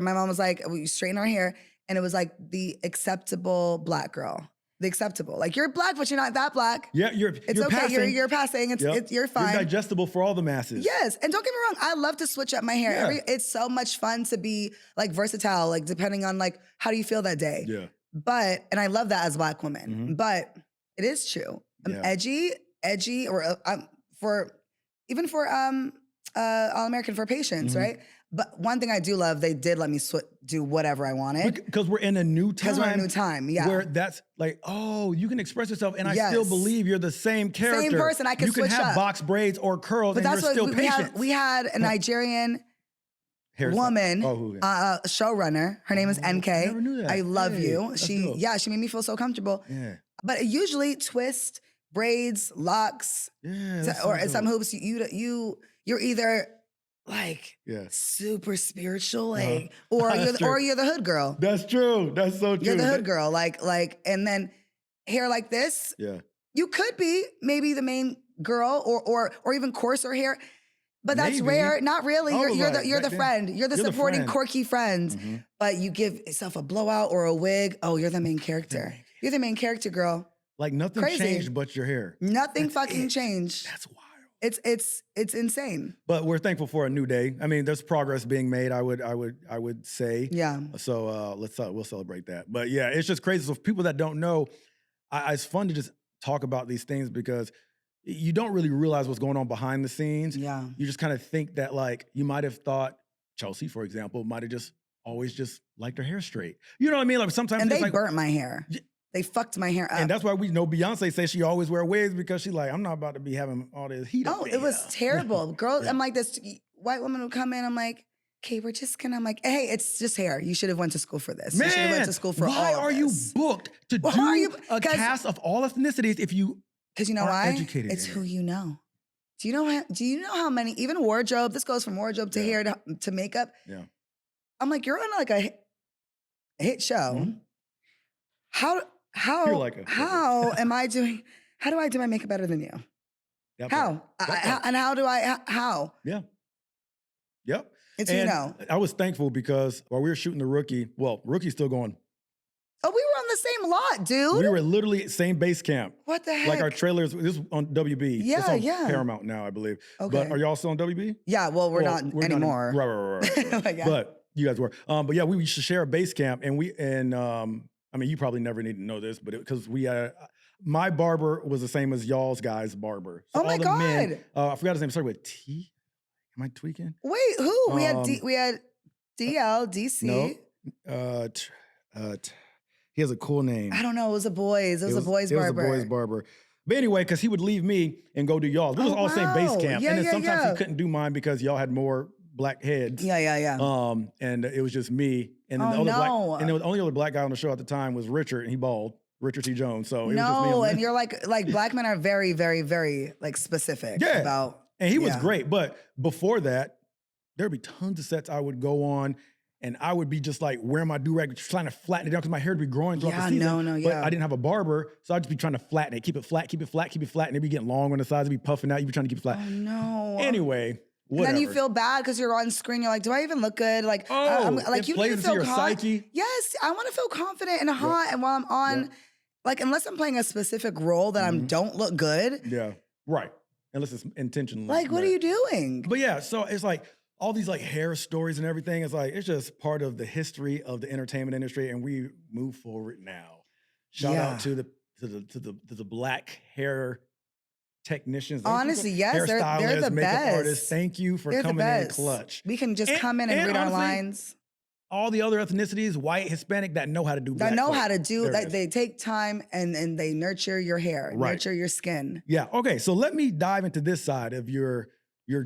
My mom was like, we straighten our hair, and it was like the acceptable black girl. The acceptable, like you're black, but you're not that black. Yeah, It's you're okay. passing. You're passing. You're fine. You're digestible for all the masses. Yes, and don't get me wrong, I love to switch up my hair. Yeah. It's so much fun to be like versatile, like depending on like how do you feel that day. Yeah. But and I love that as a black woman. But it is true. I'm edgy, or for All American for Patience, right? But one thing I do love, they did let me do whatever I wanted. Because we're in a new time. Because we're in a new time, yeah. Where that's like, oh, you can express yourself, and I still believe you're the same character. Same person, I can switch You can have up. box braids or curls, But and that's you're what still patient. we had a Nigerian woman, showrunner. Her name is NK. I never knew that. I love Hey, you. that's She dope. made me feel so comfortable. Yeah. But usually twist, braids, locks, Yeah. that's or so some dope. hoops. You're either like Yeah. super spiritual, like, That's or true. you're the hood girl. That's true. That's so true. You're the hood girl, like, and then hair like this. Yeah. You could be maybe the main girl, or even coarser hair, but that's Maybe. rare. Not really. I You're was you're like, the you're the back then, friend. You're the you're the supporting friend. quirky friend. But you give yourself a blowout or a wig. Oh, you're the main character. You're the main character, girl. Like nothing Crazy. changed but your hair. Nothing That's fucking it. changed. That's wild. It's insane. But we're thankful for a new day. I mean, there's progress being made. I would say. Yeah. So we'll celebrate that. But yeah, it's just crazy. So for people that don't know, it's fun to just talk about these things because you don't really realize what's going on behind the scenes. Yeah. You just kind of think that like you might have thought Chelsea, for example, might have just always just liked her hair straight. You know what I mean? Like sometimes And it's they like, burnt my hair. They fucked my hair up. and that's why we know Beyonce says she always wear wigs because she's like, I'm not about to be having all this heat. Oh, up it was terrible. Girls, Yeah. I'm like, this white woman would come in, I'm like, okay, we're just gonna, I'm like, hey, it's just hair. You should have went to school for this. You should have went to school for all why of are you this. booked to Why do are you- a 'cause- cast of all ethnicities if you Because you know are why? educated It's in who it? you know. Do you know how many, even wardrobe, this goes from wardrobe to hair to makeup. Yeah. I'm like, you're on like a hit show. Mhm. How You're like a- how am I doing? How do I do my makeup better than you? That How? part. That part. And how do I? How? Yeah. Yep. It's who you And know. I was thankful because while we were shooting the Rookie, Rookie's still going. Oh, we were on the same lot, dude. We were literally same base camp. What the heck? Like our trailers, this is on WB. Yeah, it's on yeah. Paramount now, I believe. Okay. But are y'all still on WB? Yeah, well, we're not anymore. Right. Oh my God. But you guys were. But yeah, we used to share a base camp, and I mean, you probably never need to know this, but because we had my barber was the same as y'all's guy's barber. So Oh my all the God. men, I forgot his name. Started with T. Am I tweaking? Wait, who? We had DL, DC. No. He has a cool name. I don't know. It was a boys. It was a boys barber. It was a boys barber. But anyway, because he would leave me and go do y'all's. We was all same base camp. Yeah, and then yeah, sometimes yeah. he couldn't do mine because y'all had more black heads. Yeah. And it was just me. And then the only other black guy on the show at the time was Richard, and he bald. Richard T. Jones. So it was just me. And you're like black men are very, very, very like specific about. And he was great. But before that, there'd be tons of sets I would go on. And I would be just like wearing my do-rag, trying to flatten it down because my hair would be growing throughout the season. But I didn't have a barber, so I'd just be trying to flatten it, keep it flat, and it'd be getting long on the sides, it'd be puffing out, you'd be trying to keep it flat. Oh no. Anyway, whatever. And then you feel bad because you're on screen, you're like, do I even look good? Like, it you plays need to feel into your psyche. Yes, I want to feel confident and hot, and while I'm on, like, unless I'm playing a specific role that I don't look good. Yeah, right. Unless it's intentional. Like, what are you doing? But yeah, so it's like, all these like hair stories and everything is like, it's just part of the history of the entertainment industry, and we move forward now. Shout out to the black hair technicians. Honestly, yes, they're the makeup best. Artists. Thank you for coming in clutch. We can just come in and read our lines. All the other ethnicities, white, Hispanic, that know how to do black. They take time and they nurture your hair, nurture your skin. Yeah. Okay. So let me dive into this side of your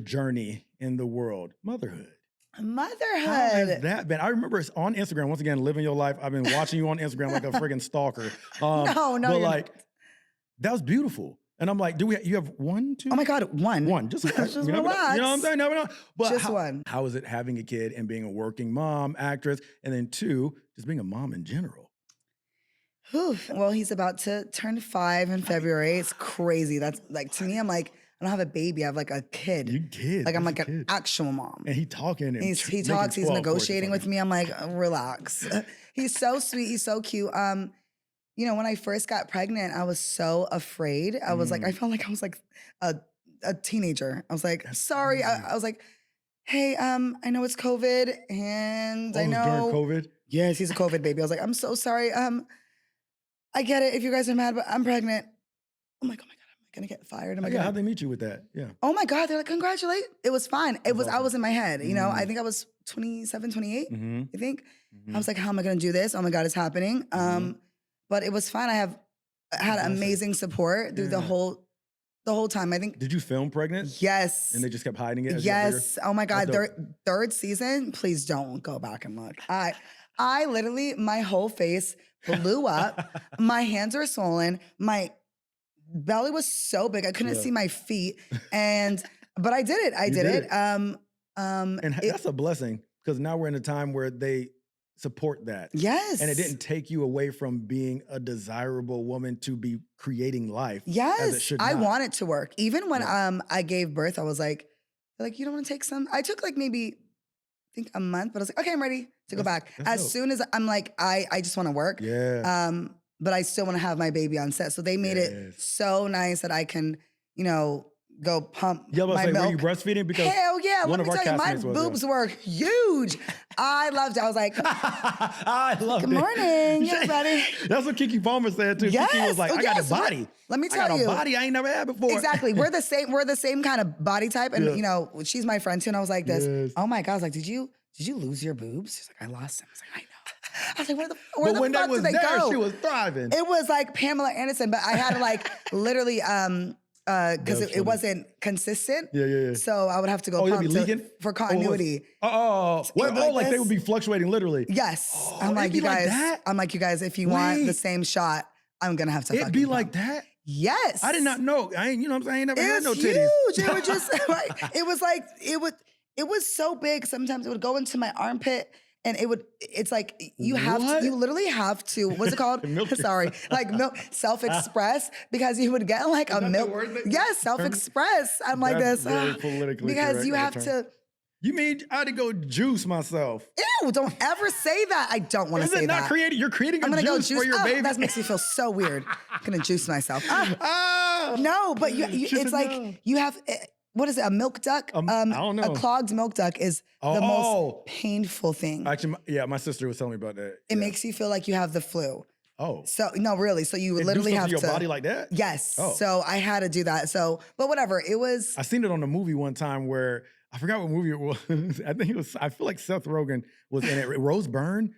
journey in the world. Motherhood. How has that been? I remember it's on Instagram. Once again, living your life. I've been watching you on Instagram like a friggin' stalker. No. But like, that was beautiful. And I'm like, you have one, two? Oh my God, one. One. Just relax. You know what I'm saying? Never know. But just one. How is it having a kid and being a working mom, actress, and then two, just being a mom in general? Well, he's about to turn 5 in February. It's crazy. That's like, to me, I'm like, I don't have a baby. I have like a kid. You kid. Like I'm like an actual mom. And he talking. And he talks. He's negotiating with me. I'm like, relax. He's so sweet. He's so cute. You know, when I first got pregnant, I was so afraid. I was like, I felt like I was like a teenager. I was like, sorry. I was like, hey, I know it's COVID, and I know during COVID. Yes, he's a COVID baby. I was like, I'm so sorry. I get it if you guys are mad, but I'm pregnant. I'm like, oh my God. Gonna get fired. How'd they meet you with that? Yeah. Oh my God, they're like, congratulate. It was fine. I was in my head, you know, I think I was 27, 28, I think. I was like, how am I gonna do this? Oh my God, it's happening. But it was fine. I had amazing support through the whole time. I think. Did you film pregnant? Yes. And they just kept hiding it? Yes. Oh my God, third season, please don't go back and look. I literally, my whole face blew up. My hands were swollen. My belly was so big I couldn't see my feet, but I did it. I did it. And that's a blessing because now we're in a time where they support that. Yes, and it didn't take you away from being a desirable woman to be creating life. Yes, as it should not. I want it to work. Even when I gave birth, I was like you don't want to take some. I took like maybe I think a month, but I was like, okay, I'm ready to go back. As soon as I'm like, I just want to work. Yeah. But I still want to have my baby on set. So they made it so nice that I can, you know, go pump my milk. Were you breastfeeding? Because hell yeah, let me tell you, my castmates boobs were huge. I loved it. I was like, I loved it. Good morning, everybody. That's what Keke Palmer said too. Yes. Keke was like, I got a body. Let me tell you. I got a body I ain't never had before. Exactly. We're the same kind of body type. And you know, she's my friend too. And I was like this, oh my God, I was like, did you lose your boobs? She's like, I lost them. I was like, I know. I was like, where the fuck did they go? She was thriving. It was like Pamela Anderson, but I had to like literally, because it wasn't consistent. Yeah. So I would have to go pump for continuity. Like they would be fluctuating literally. Yes. I'm like, you guys, if you want the same shot, I'm gonna have to It'd be like that? Yes. I did not know. I ain't never had no titties. Huge. It was just it was like it was so big. Sometimes it would go into my armpit. And it's like, you literally have to, what's it called? Milk, self-express, because you would get like a milk. Yes, self-express. I'm like this. Very politically because you have to. You mean I had to go juice myself? Ew, don't ever say that. I don't want to say that. Is it not creating? You're creating I'm a juice for your baby? That makes me feel so weird. I'm going to juice myself. No, but it's like, you have... What is it? A milk duct? I don't know. A clogged milk duct is the most painful thing. Actually, my sister was telling me about that. It makes you feel like you have the flu. Oh. So no, really. So you would literally do have stuff to to your body like that? Yes. Oh. So I had to do that. So, but whatever. It was. I seen it on a movie one time where I forgot what movie it was. I think it was. I feel like Seth Rogen was in it. Rose Byrne.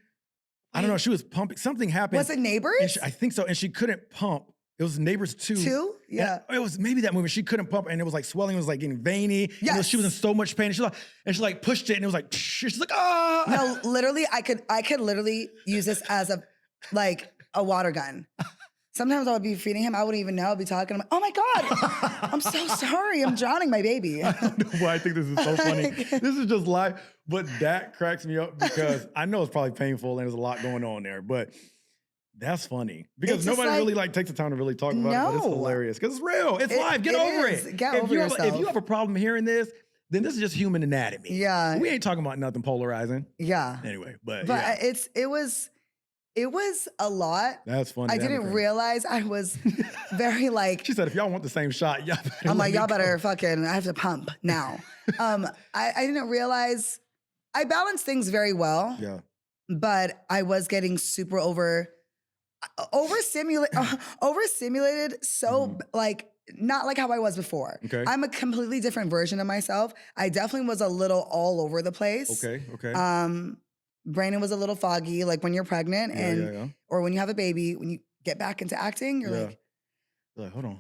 I don't know. She was pumping. Something happened. Was it Neighbors? I think so. And she couldn't pump. It was Neighbors 2. 2? Yeah. And it was maybe that movie. She couldn't pump, and it was like swelling. It was like getting veiny. Yes. And she was in so much pain. And she like pushed it, and it was like she's like ah. No, literally, I could literally use this as a water gun. Sometimes I would be feeding him. I wouldn't even know. I'd be talking. I'm like, oh my God, I'm so sorry. I'm drowning my baby. I don't know why I think this is so funny. This is just life. But that cracks me up because I know it's probably painful and there's a lot going on there. But that's funny because nobody really takes the time to really talk about it. But it's hilarious because it's real. It's life. Get over it. Get over yourself. If you have a problem hearing this, then this is just human anatomy. Yeah. We ain't talking about nothing polarizing. Yeah. Anyway, but yeah. It was a lot. That's funny. I didn't realize I was very She said, if y'all want the same shot, y'all better. I'm like, y'all better fucking, I have to pump now. I didn't realize, I balanced things very well. Yeah. But I was getting super overstimulated. So not like how I was before. Okay. I'm a completely different version of myself. I definitely was a little all over the place. Okay. Brandon was a little foggy, like when you're pregnant or when you have a baby, when you get back into acting, you're like, hold on.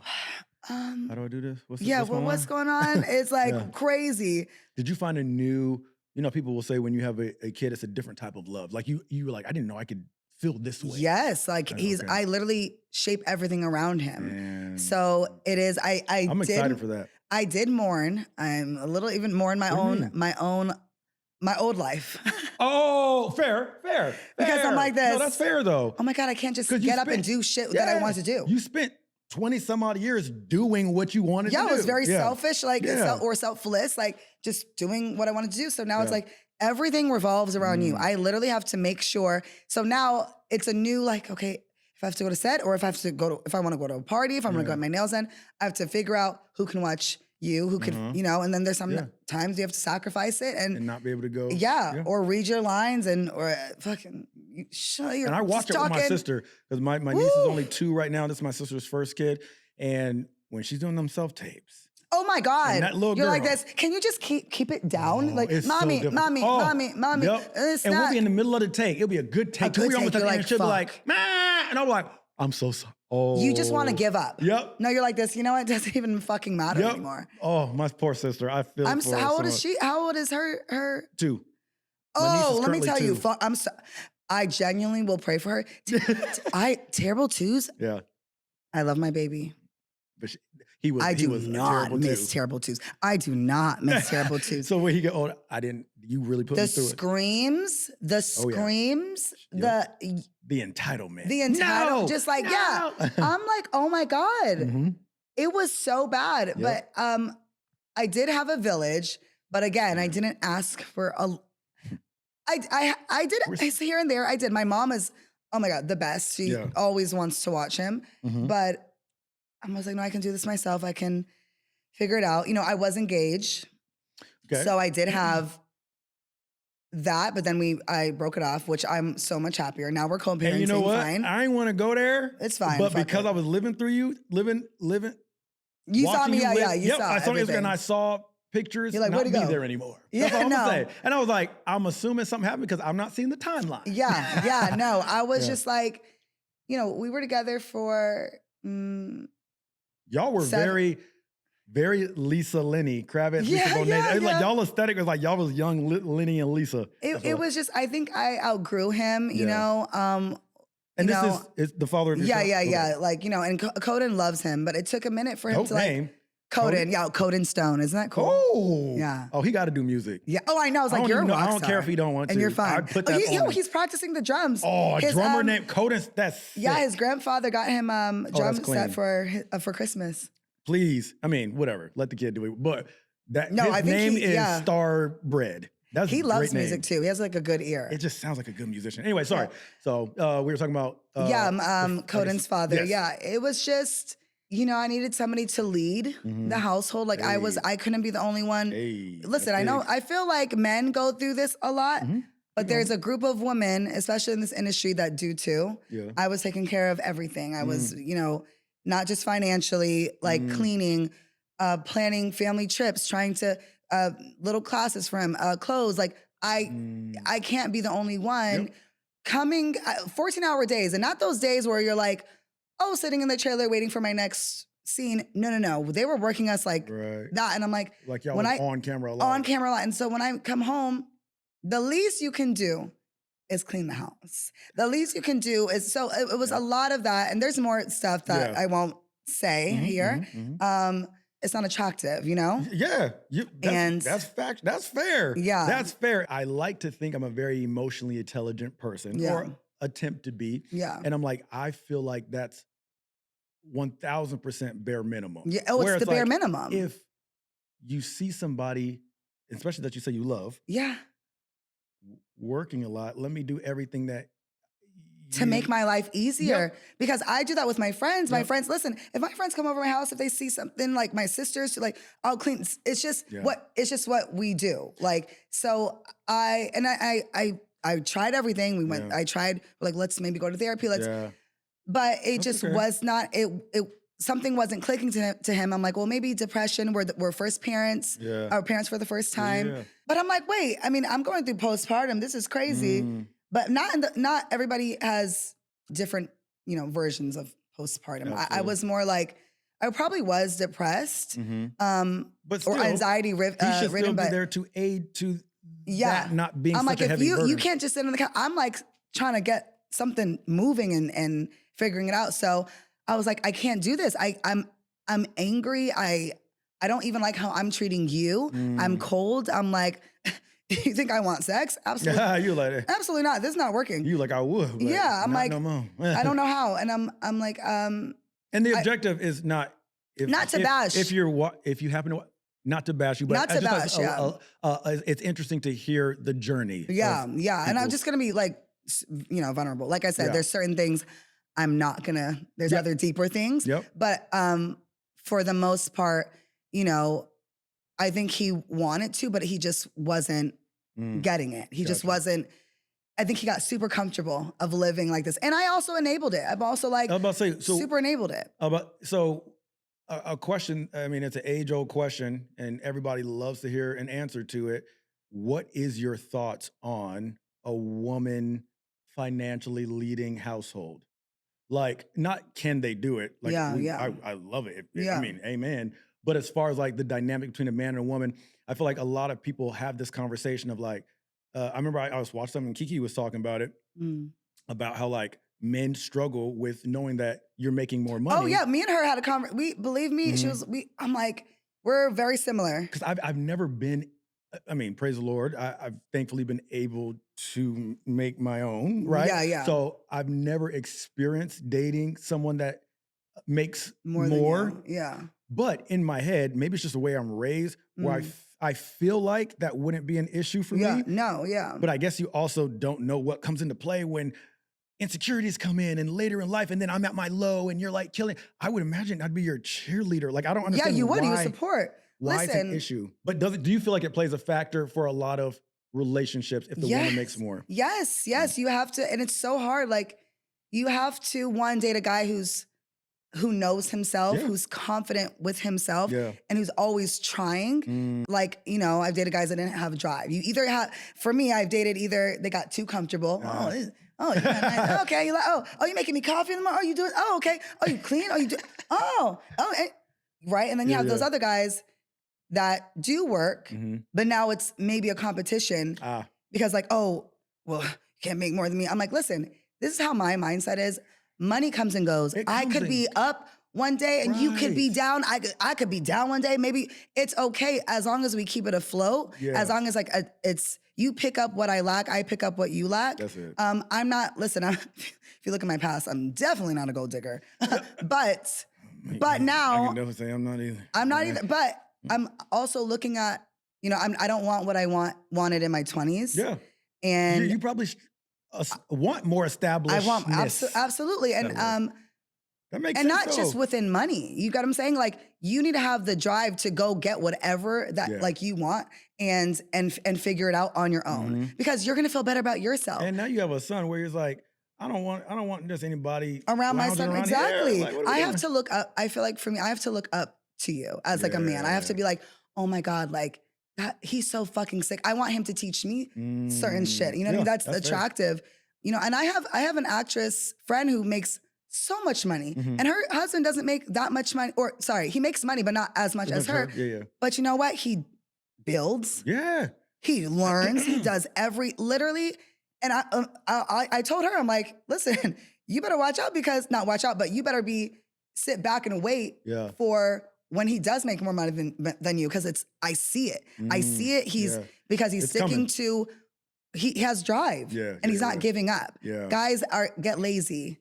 How do I do this? What's going on? It's like crazy. Did you find a new, people will say when you have a kid, it's a different type of love. Like you were like, I didn't know I could feel this way. Yes. Like I literally shape everything around him. Man. So it is, I'm excited for that. I did mourn. I'm a little even mourn my old life. Oh, fair. Because I'm like this. No, that's fair though. Oh my God, I can't just get up and do shit that I want to do. You spent 20 some odd years doing what you wanted to do. Yeah, it was very selfish, or selfless, like just doing what I wanted to do. So now it's like everything revolves around you. I literally have to make sure. So now it's a new okay, if I have to go to set or if I want to go to a party, if I'm going to go get my nails done, I have to figure out who can watch you, who can, and then there's some times you have to sacrifice it and not be able to go. Yeah, or read your lines or fucking and I watch it with my sister because my niece is only 2 right now. This is my sister's first kid. And when she's doing them self-tapes. Oh my God. And that little You're girl, like this. Can you just keep it down? Mommy. Yep. And we'll be in the middle of the take. It'll be a good take. Good We almost take. at the You're end, she'll be like, "Mah," and I'm like, I'm so sorry. Oh. You just want to give up. Yep. No, you're like this. You know what? It doesn't even fucking matter anymore. Oh, my poor sister. I feel for her how old so is much. she? How old is her? 2. Oh, let me tell you. 2. I genuinely will pray for her. Terrible twos. Yeah. I love my baby. But he was not terrible miss terrible twos. I do not miss terrible twos. So when he get old, you really put me through it. The screams, the entitlement. The entitlement, just like, yeah. I'm like, oh my God. Mm-hmm. It was so bad. Yep. But I did have a village, but again, I didn't ask for I did here and there. I did. My mom is, oh my God, the best. She always wants to watch him. Mm-hmm. But I was like, no, I can do this myself. I can figure it out. I was engaged. Okay. So I did have that, but then I broke it off, which I'm so much happier. Now we're co-parenting. And you know what? Fine. I ain't want to go there. It's fine. But because I was living through you, living. You saw me, you saw I saw everything. Instagram and I saw pictures. You're like, not where'd he be go? there anymore. Yeah, That's all I'm gonna say. And I was like, I'm assuming something happened because I'm not seeing the timeline. Yeah. No, I was just like, we were together for. Y'all were very, very Lisa Lenny, Kravitz, Lisa Bonet. Like y'all aesthetic was like y'all was young Lenny and Lisa. It was just, I think I outgrew him, you know. And this is the father of your son? Yeah. Like, and Coden loves him, but it took a minute for him to name. Coden, Coden Stone. Isn't that cool? Oh. Yeah. Oh, he got to do music. Yeah. Oh, I know. I was like, you're a rock star. I don't care if he don't want to. And you're fine. I'd put that on he's practicing the drums. Oh, a drummer named Coden. That's sick. Yeah, his grandfather got him drum set for Christmas. Please. I mean, whatever. Let the kid do it. But his name is Starbread. He loves music too. He has like a good ear. It just sounds like a good musician. Anyway, sorry. So we were talking about Coden's father. Yes. Yeah, it was just I needed somebody to lead the household. Like I couldn't be the only one. Hey, listen, I feel like men go through this a lot, But there's a group of women, especially in this industry, that do too. Yeah. I was taking care of everything. I was, not just financially, like cleaning, planning family trips, trying to little classes for him, clothes. Like I can't be the only one coming 14-hour days, and not those days where you're like, oh, sitting in the trailer waiting for my next scene. No. They were working us like that, and I'm like y'all was on camera a lot. On camera a lot, and so when I come home, the least you can do is clean the house. The least you can do is, so it was a lot of that. And there's more stuff that I won't say here. It's not attractive, Yeah. That's fact. That's fair. Yeah. That's fair. I like to think I'm a very emotionally intelligent person or attempt to be. Yeah. And I'm like, I feel like that's 1000% bare minimum. Yeah. Oh, it's the bare minimum. If you see somebody, especially that you say you love. Yeah. Working a lot, let me do everything that to make my life easier. Because I do that with my friends. My friends, listen, if my friends come over my house, if they see something, like my sisters, like, I'll clean. It's just what we do. Like, so I tried everything. I tried, like, let's maybe go to therapy. But it just was not, something wasn't clicking to him. I'm like, well, maybe depression. We're first parents, our parents for the first time. Yeah. But I'm like, wait, I mean, I'm going through postpartum. This is crazy. But not everybody has different, versions of postpartum. I was more like, I probably was depressed, but still, or anxiety ridden. He should still be there to aid to that not being I'm such like, a heavy burden. You can't just sit on the couch. I'm like trying to get something moving and figuring it out. So I was like, I can't do this. I'm angry. I don't even like how I'm treating you. I'm cold. I'm like, you think I want sex? Absolutely. Yeah, you like it. Absolutely not. This is not working. You like I would. Yeah, I'm like, no more. I don't know how. And I'm like, And the objective is not not to bash. If you happen to not to bash you, but not to bash. It's interesting to hear the journey. Yeah. And I'm just gonna be like, vulnerable. Like I said, there's certain things I'm not gonna. There's other deeper things. Yep. But for the most part, I think he wanted to, but he just wasn't getting it. He just wasn't. I think he got super comfortable of living like this, and I also enabled it. I've also I was about to say, super enabled it. A question. I mean, it's an age-old question, and everybody loves to hear an answer to it. What is your thoughts on a woman financially leading household? Like, not can they do it? Like, I love it. I mean, amen. But as far as like the dynamic between a man and a woman, I feel like a lot of people have this conversation of like, I remember I was watching something, Kiki was talking about it, about how like men struggle with knowing that you're making more money. Oh yeah, me and her had a conversation. Believe me, I'm like, we're very similar. Because I've never been, I mean, praise the Lord, I've thankfully been able to make my own, right? Yeah. So I've never experienced dating someone that makes more. Than you. Yeah. But in my head, maybe it's just the way I'm raised, where I feel like that wouldn't be an issue for me. No. But I guess you also don't know what comes into play when insecurities come in and later in life, and then I'm at my low and you're like killing. I would imagine I'd be your cheerleader. Like, I don't understand. Yeah, you would. You would support. Why it's an issue. But do you feel like it plays a factor for a lot of relationships if the woman makes more? Yes. You have to, and it's so hard. Like, you have to, date a guy who knows himself, who's confident with himself, and who's always trying. Like, I've dated guys that didn't have a drive. You either have, for me, I've dated either they got too comfortable. You're nice. Okay. You're like, you're making me coffee in the morning. Oh, you do it. Oh, okay. Oh, you clean. Oh, you do. Right. And then you have those other guys that do work, but now it's maybe a competition because like, oh, well, you can't make more than me. I'm like, listen, this is how my mindset is. Money comes and goes. I could be up one day and you could be down. I could be down one day. Maybe it's okay as long as we keep it afloat. Yeah. As long as like it's you pick up what I lack, I pick up what you lack. That's it. I'm not. Listen, if you look at my past, I'm definitely not a gold digger. but now I can definitely say I'm not either. I'm not either. But I'm also looking at I don't want what I wanted in my 20s. Yeah, and you probably want more established. I want absolutely, and that makes and sense, not just within money. You got what I'm saying? Like, you need to have the drive to go get whatever that like you want, and figure it out on your own because you're gonna feel better about yourself. And now you have a son where he's like, I don't want just anybody around my son. Exactly. Like, I have to look up. I feel like for me, I have to look up to you as like a man. I have to be like, oh my God, like that, he's so fucking sick. I want him to teach me certain shit. You know what I mean? That's attractive. Fair. You know, and I have an actress friend who makes so much money and her husband doesn't make that much money, or sorry, he makes money, but not as much as her. Yeah. But you know what? He builds. Yeah. He learns. He does literally. And I told her, I'm like, listen, you better watch out not watch out, but you better sit back and wait for when he does make more money than you, because I see it. I see it. Because he's sticking to, he has drive and he's not giving up. Yeah. Guys get lazy.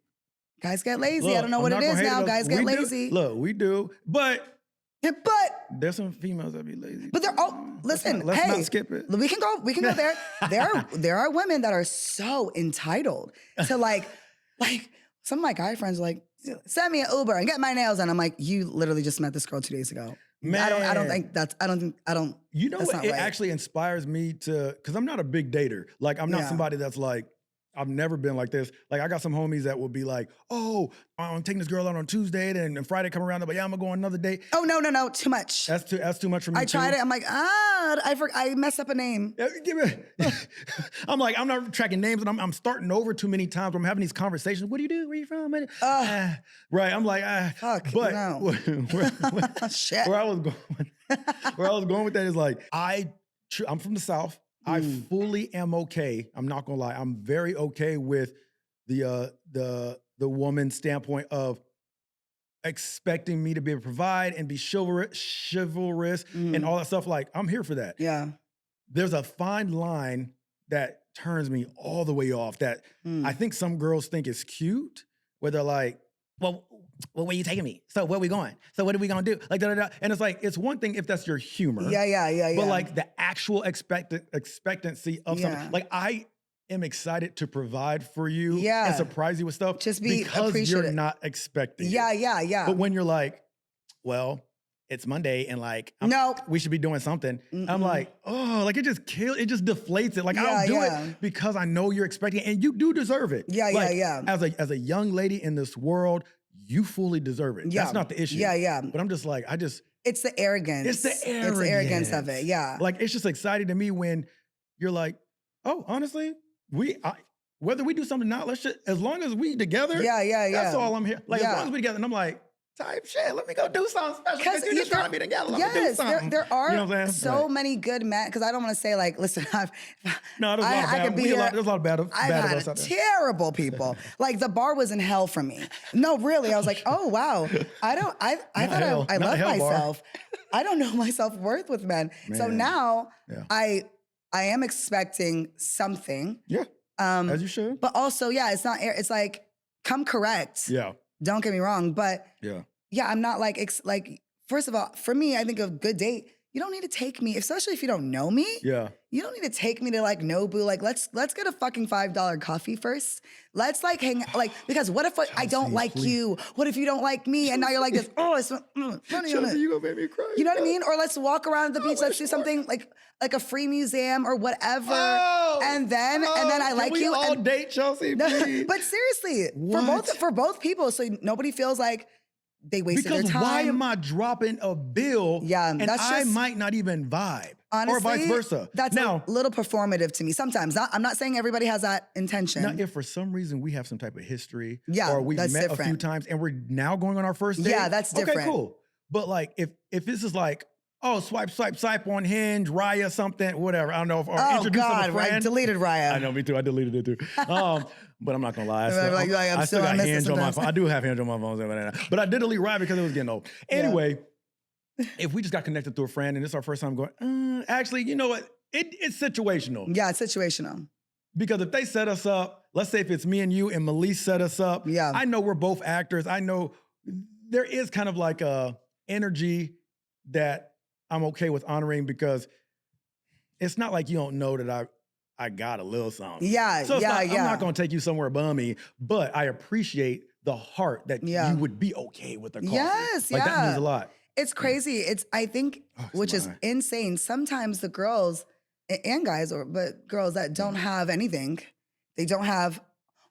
Guys get lazy. Look, I don't know what it is now. Guys get lazy. Look, we do, but there's some females that be lazy. But they're listen. Let's not skip it. We can go there. There are women that are so entitled to like some of my guy friends are like, send me an Uber and get my nails done. I'm like, you literally just met this girl 2 days ago. Man, I don't think. You know what? It actually inspires me because I'm not a big dater. Like I'm not somebody that's like, I've never been like this. Like I got some homies that will be like, oh, I'm taking this girl out on Tuesday, and Friday come around, but yeah, I'm gonna go on another date. Oh no, too much. That's too much for me. I tried it. I'm like, I messed up a name. I'm like, I'm not tracking names, and I'm starting over too many times. I'm having these conversations. What do you do? Where you from? Right. I'm like, fuck. But no. Shit. Where I was going with that is like, I'm from the South. I fully am okay. I'm not gonna lie. I'm very okay with the woman's standpoint of expecting me to be able to provide and be chivalrous and all that stuff. Like I'm here for that. Yeah. There's a fine line that turns me all the way off. That I think some girls think is cute, where they're like, well, where are you taking me? So where are we going? So what are we gonna do? Like da-da-da. And it's like, it's one thing if that's your humor. Yeah. But like the actual expectancy of something. Like I am excited to provide for you and surprise you with stuff. Just be because appreciative. You're not expecting it. Yeah. But when you're like, well, it's Monday and like, we should be doing something. I'm like, oh, like it just deflates it. Like I'll do it because I know you're expecting it and you do deserve it. Yeah. As a young lady in this world, you fully deserve it. That's not the issue. Yeah. But I'm just like, it's the arrogance. It's the arrogance of it. Yeah. Like it's just exciting to me when you're like, oh, honestly, whether we do something or not, as long as we together. Yeah. That's all I'm here. Like as long as we together, and I'm like, type shit. Let me go do something special. Because you just trying to be together. Let me do something. There are you know so many good men. Because I don't want to say like, listen, there's a lot of bad I've had terrible people. Like the bar was in hell for me. No, really. I was like, oh wow. I thought I love myself. I don't know my self-worth with men. So now I am expecting something. Yeah. As you should. But also, it's like, come correct. Yeah. Don't get me wrong, but I'm not like, first of all, for me, I think a good date, you don't need to take me, especially if you don't know me. Yeah. You don't need to take me to like Nobu. Like, let's get a fucking $5 coffee first. Let's like hang, like, because what if I don't like you? What if you don't like me? And now you're like this, it's funny. Chelsea, you gonna make me cry. You know what I mean? Or let's walk around the beach. Let's do something like a free museum or whatever. And then I like you. Can we all date Chelsea, please? But seriously, for both people, so nobody feels like they wasted their time. Because why am I dropping a bill and I might not even vibe? Honestly, or vice versa. That's a little performative to me sometimes. I'm not saying everybody has that intention. Now, if for some reason we have some type of history or we've met different. A few times and we're now going on our first date. Yeah, that's different. Okay, cool. But like if this is like, oh, swipe on Hinge, Raya, something, whatever. I don't know. Or introduce a friend. I deleted Raya. I know, me too. I deleted it too. But I'm not gonna lie. I still got Hinge on my phone. I do have Hinge on my phone. But I did delete Raya because it was getting old. Anyway, if we just got connected through a friend and it's our first time going, actually, you know what? It's situational. Yeah, it's situational. Because if they set us up, let's say if it's me and you and Melise set us up, I know we're both actors. I know there is kind of like a energy that I'm okay with honoring because it's not like you don't know that I got a little something. Yeah, so I'm not going to take you somewhere bummy, but I appreciate the heart that you would be okay with the coffee. Yes, like, that means a lot. It's crazy. I think, which is insane. Sometimes the girls and guys, but girls that don't have anything, they don't have,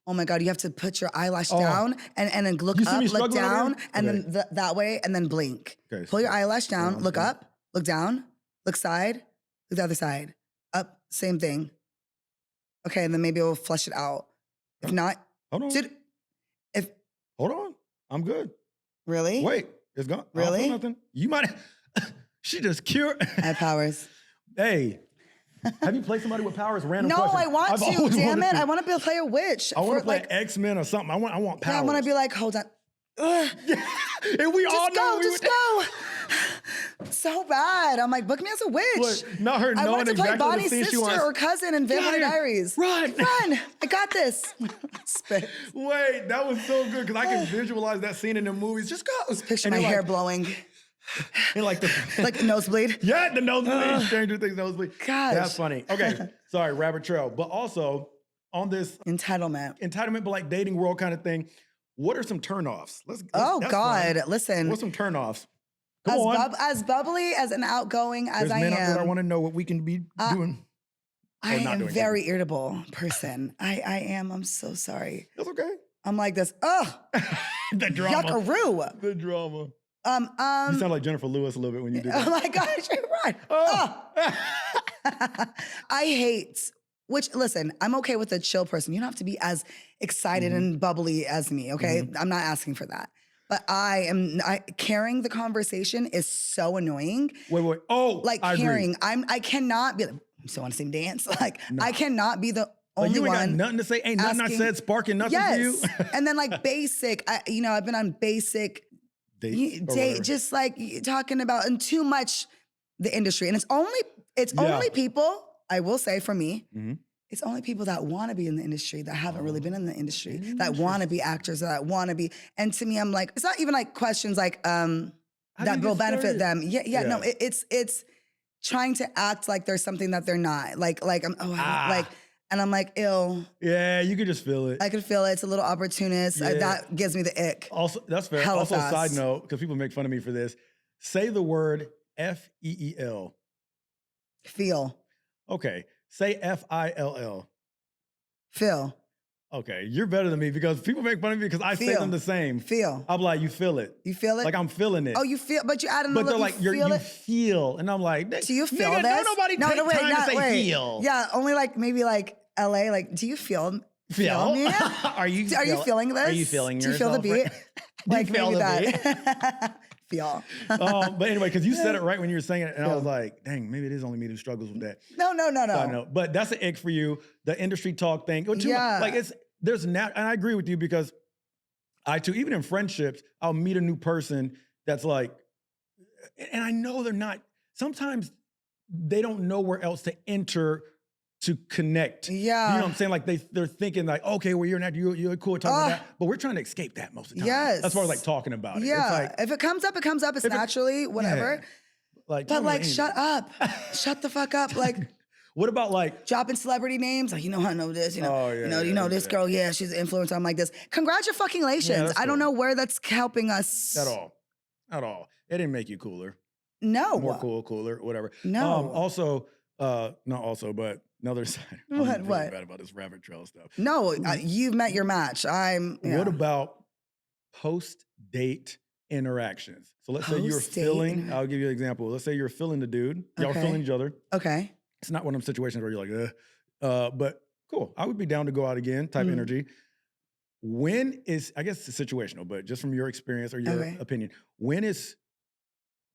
oh my God, you have to put your eyelash down and then look up, look down, and then that way, and then blink. Okay, pull your eyelash down, look up, look down, look side, look the other side, up, same thing. Okay, and then maybe we'll flush it out. If not, hold on. Hold on, I'm good. Really? Wait, it's gone. Really? Nothing. You might. She just cured. I have powers. Hey, have you played somebody with powers? Random no, question. I want to. Damn it! I want to play a witch. I want to play X-Men or something. I want powers. Yeah, I want to be like, hold on. And we all know. Just go. So bad. I'm like, book me as a witch. Look, not her I knowing wanted to play exactly Bonnie's the scene sister she wants. or cousin in Vampire Diaries. Run. I got this. Spit. Wait, that was so good because I can visualize that scene in the movies. Just go. Just picture my hair blowing. And like the nosebleed. Yeah, the nosebleed. Stranger Things nosebleed. Gosh. That's funny. Okay, sorry, rabbit trail. But also on this entitlement, but like dating world kind of thing. What are some turnoffs? Oh God, fun. Listen. What's some turnoffs? As bubbly, as an outgoing as I am. There's men out there I want to know what we can be doing. I am a very irritable person. I am. I'm so sorry. That's okay. I'm like this. Oh, the drama. Yuckaroo. The drama. You sound like Jennifer Lewis a little bit when you do that. Oh my gosh, you're right. I hate. Which, listen, I'm okay with a chill person. You don't have to be as excited and bubbly as me, okay? I'm not asking for that. But carrying the conversation is so annoying. Wait. Oh, like carrying. I cannot be like, so on the same dance. Like, no. I cannot be the only you ain't one. Got nothing to say. Ain't nothing I said sparking nothing for you. And then like basic, I've been on basic date, just like talking about and too much the industry. And it's only people, I will say for me, it's only people that want to be in the industry that haven't really been in the industry, that want to be actors, that want to be. And to me, I'm like, it's not even like questions like that will benefit them. No, it's trying to act like there's something that they're not. And I'm like, ill. Yeah, you could just feel it. I could feel it. It's a little opportunist. Yeah. That gives me the ick. Also, that's fair. Hella also, fast. Side note, because people make fun of me for this, say the word F-E-E-L. Feel. Okay. Say F-I-L-L. Feel. Okay, you're better than me because people make fun of me because I say them the same. Feel. I'm like, you feel it. You feel it? Like I'm feeling it. Oh, you feel, but you add another. But they're like, you feel. And I'm like, do you feel this? Don't nobody take time to say feel. Yeah, only like maybe like LA, like, do you feel? Feel? Me? Are you feeling this? Are you feeling yourself? Do you feel the beat? Like feel maybe the that. Feel. But anyway, because you said it right when you were saying it, and I was like, dang, maybe it is only me who struggles with that. No. I know, but that's an ick for you. The industry talk thing. Like and I agree with you because I too, even in friendships, I'll meet a new person that's like, and I know they're not. Sometimes they don't know where else to enter to connect. Yeah. You know what I'm saying? Like they're thinking like, okay, well, you're not, you're cool talking about that. But we're trying to escape that most of the time. Yes. As far as like talking about it. Yeah. It's like, if it comes up, it comes up. It's naturally, whatever. Yeah. But like, shut up. Shut the fuck up. Like, what about like dropping celebrity names? Like, I know this, this girl, she's an influencer. I'm like this. Congratulations. Yeah, I don't know where that's helping us. At all. It didn't make you cooler. No. More cooler, whatever. No. But another side. What? I'm really bad about this rabbit trail stuff. No, you've met your match. What about post-date interactions? So let's say you're feeling, I'll give you an example. Let's say you're feeling the dude. Y'all are feeling each other. Okay. It's not one of them situations where you're like, but cool. I would be down to go out again type energy. When is, I guess it's situational, but just from your experience or your opinion, when is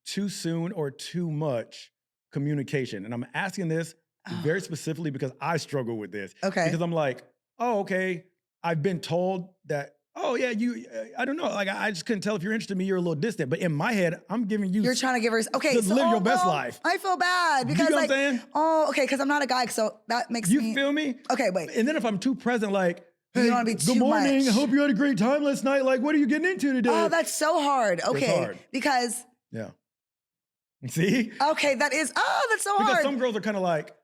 too soon or too much communication? And I'm asking this very specifically because I struggle with this. Okay. Because I'm like, oh, okay, I've been told that, oh yeah, I don't know. Like, I just couldn't tell if you're interested in me, you're a little distant. But in my head, I'm giving you. You're trying to give her, to live your best life. I feel bad because you know what I'm saying? Oh, okay, because I'm not a guy, so that makes You feel me? Okay, wait. And then if I'm too present, like, hey, you don't want to be too good morning, much. I hope you had a great time last night. Like, what are you getting into today? Oh, that's so hard. Okay. It's hard. Because. Yeah. See? Okay, that's so hard. Because some girls are kind of like,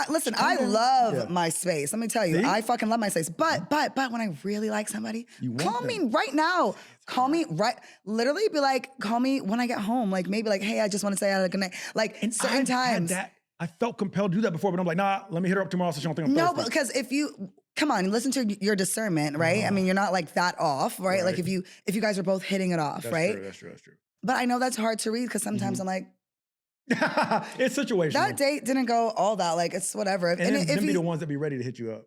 Listen, I love my space. Let me tell you, See? I fucking love my space. But when I really like somebody, call me right now. Call me right. Literally be like, call me when I get home. Like maybe like, hey, I just want to say I had a good night. Like certain times. I felt compelled to do that before, but I'm like, nah, let me hit her up tomorrow so she don't think I'm thirsty. No, but because if you come on, listen to your discernment, right? I mean, you're not like that off, right? Like if you guys are both hitting it off, right? That's true. But I know that's hard to read because sometimes I'm like, it's situational. that date didn't go all that. Like it's whatever. And then them be the ones that be ready to hit you up.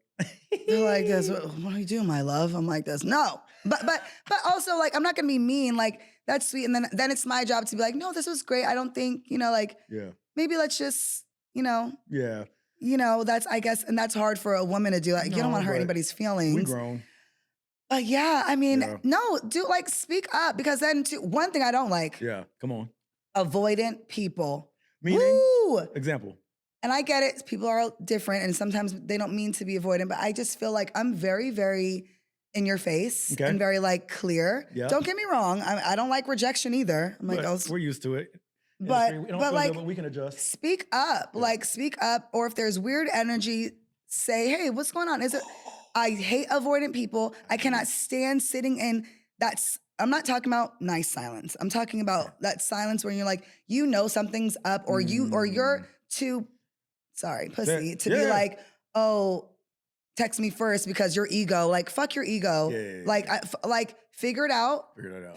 They're like this. What do you do, my love? I'm like this. No, but also like I'm not gonna be mean. Like that's sweet. And then it's my job to be like, no, this was great. I don't think like maybe let's just that's I guess, and that's hard for a woman to do. Like you don't want to hurt anybody's feelings. We grown. But yeah, I mean, no, like speak up because then one thing I don't like. Yeah, come on. Avoidant people. Meaning? Woo! Example. And I get it. People are different and sometimes they don't mean to be avoidant, but I just feel like I'm very, very in your face and very like clear. Yeah. Don't get me wrong. I don't like rejection either. I'm like, we're used to it. But like, we can adjust. Speak up. Yeah. Like speak up. Or if there's weird energy, say, hey, what's going on? I hate avoidant people. I cannot stand sitting in I'm not talking about nice silence. I'm talking about that silence where you're like, something's up or you're too, pussy to be like, oh, text me first because your ego, like fuck your ego. Like figure it out.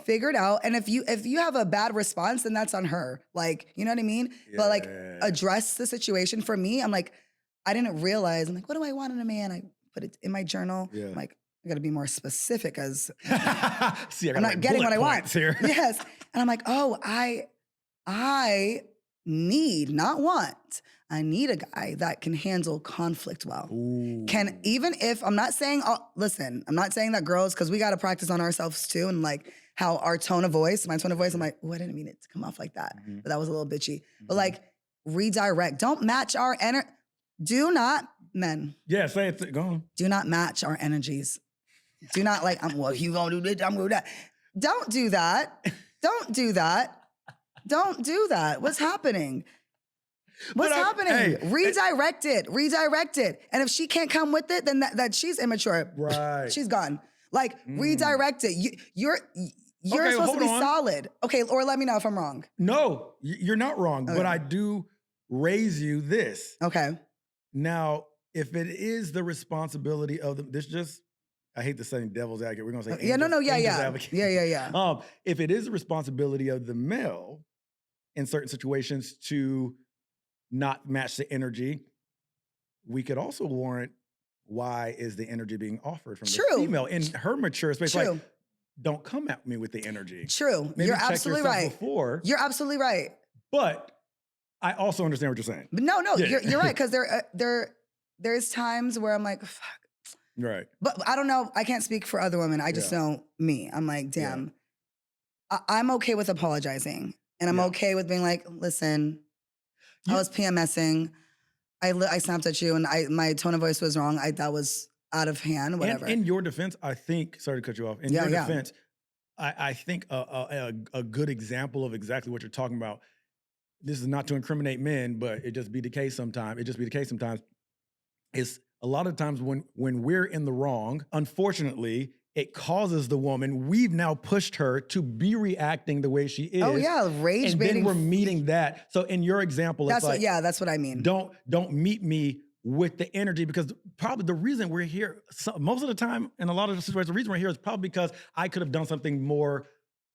Figure it out. And if you have a bad response, then that's on her. Like, you know what I mean? Yeah. But like address the situation. For me, I'm like, I didn't realize, I'm like, what do I want in a man? I put it in my journal. Yeah. I'm like, I gotta be more specific as I'm not getting what I want here. Yes. And I'm like, oh, I need, not want, I need a guy that can handle conflict well. Ooh. Even if, I'm not saying, listen, I'm not saying that girls, because we gotta practice on ourselves too, and like how my tone of voice, I'm like, oh, I didn't mean it to come off like that. Mm-hmm. But that was a little bitchy. Mm-hmm. But like, redirect, don't match our energy. Do not, men. Yeah, say it, go on. Do not match our energies. Do not like, you gonna do this, I'm gonna do that. Don't do that. Don't do that. Don't do that. What's happening? What's happening? Hey, redirect it. And if she can't come with it, then that she's immature. Right. She's gone. Like, redirect it. You're supposed to be solid. Okay, or let me know if I'm wrong. No, you're not wrong, but I do raise you this. Okay. Now, if it is the responsibility of I hate to say devil's advocate. We're gonna say advocate. Yeah. If it is the responsibility of the male in certain situations to not match the energy, we could also warrant why is the energy being offered from the female in her mature space. Like, don't come at me with the energy. True. Maybe you're absolutely right. You're absolutely right. But I also understand what you're saying. But no, you're right because there's times where I'm like, fuck. Right. But I don't know. I can't speak for other women. I just know me. I'm like, damn. Yeah. I'm okay with apologizing. And I'm okay with being like, listen, I was PMSing. I snapped at you and my tone of voice was wrong. That was out of hand, whatever. In your defense, I think, sorry to cut you off. In your defense, I think a good example of exactly what you're talking about, this is not to incriminate men, but it just be the case sometimes. Is a lot of times when we're in the wrong, unfortunately, it causes the woman, we've now pushed her to be reacting the way she is. Oh yeah, rage baiting. And then we're meeting that. So in your example, that's what I mean. Don't meet me with the energy because probably the reason we're here, most of the time in a lot of the situations, the reason we're here is probably because I could have done something more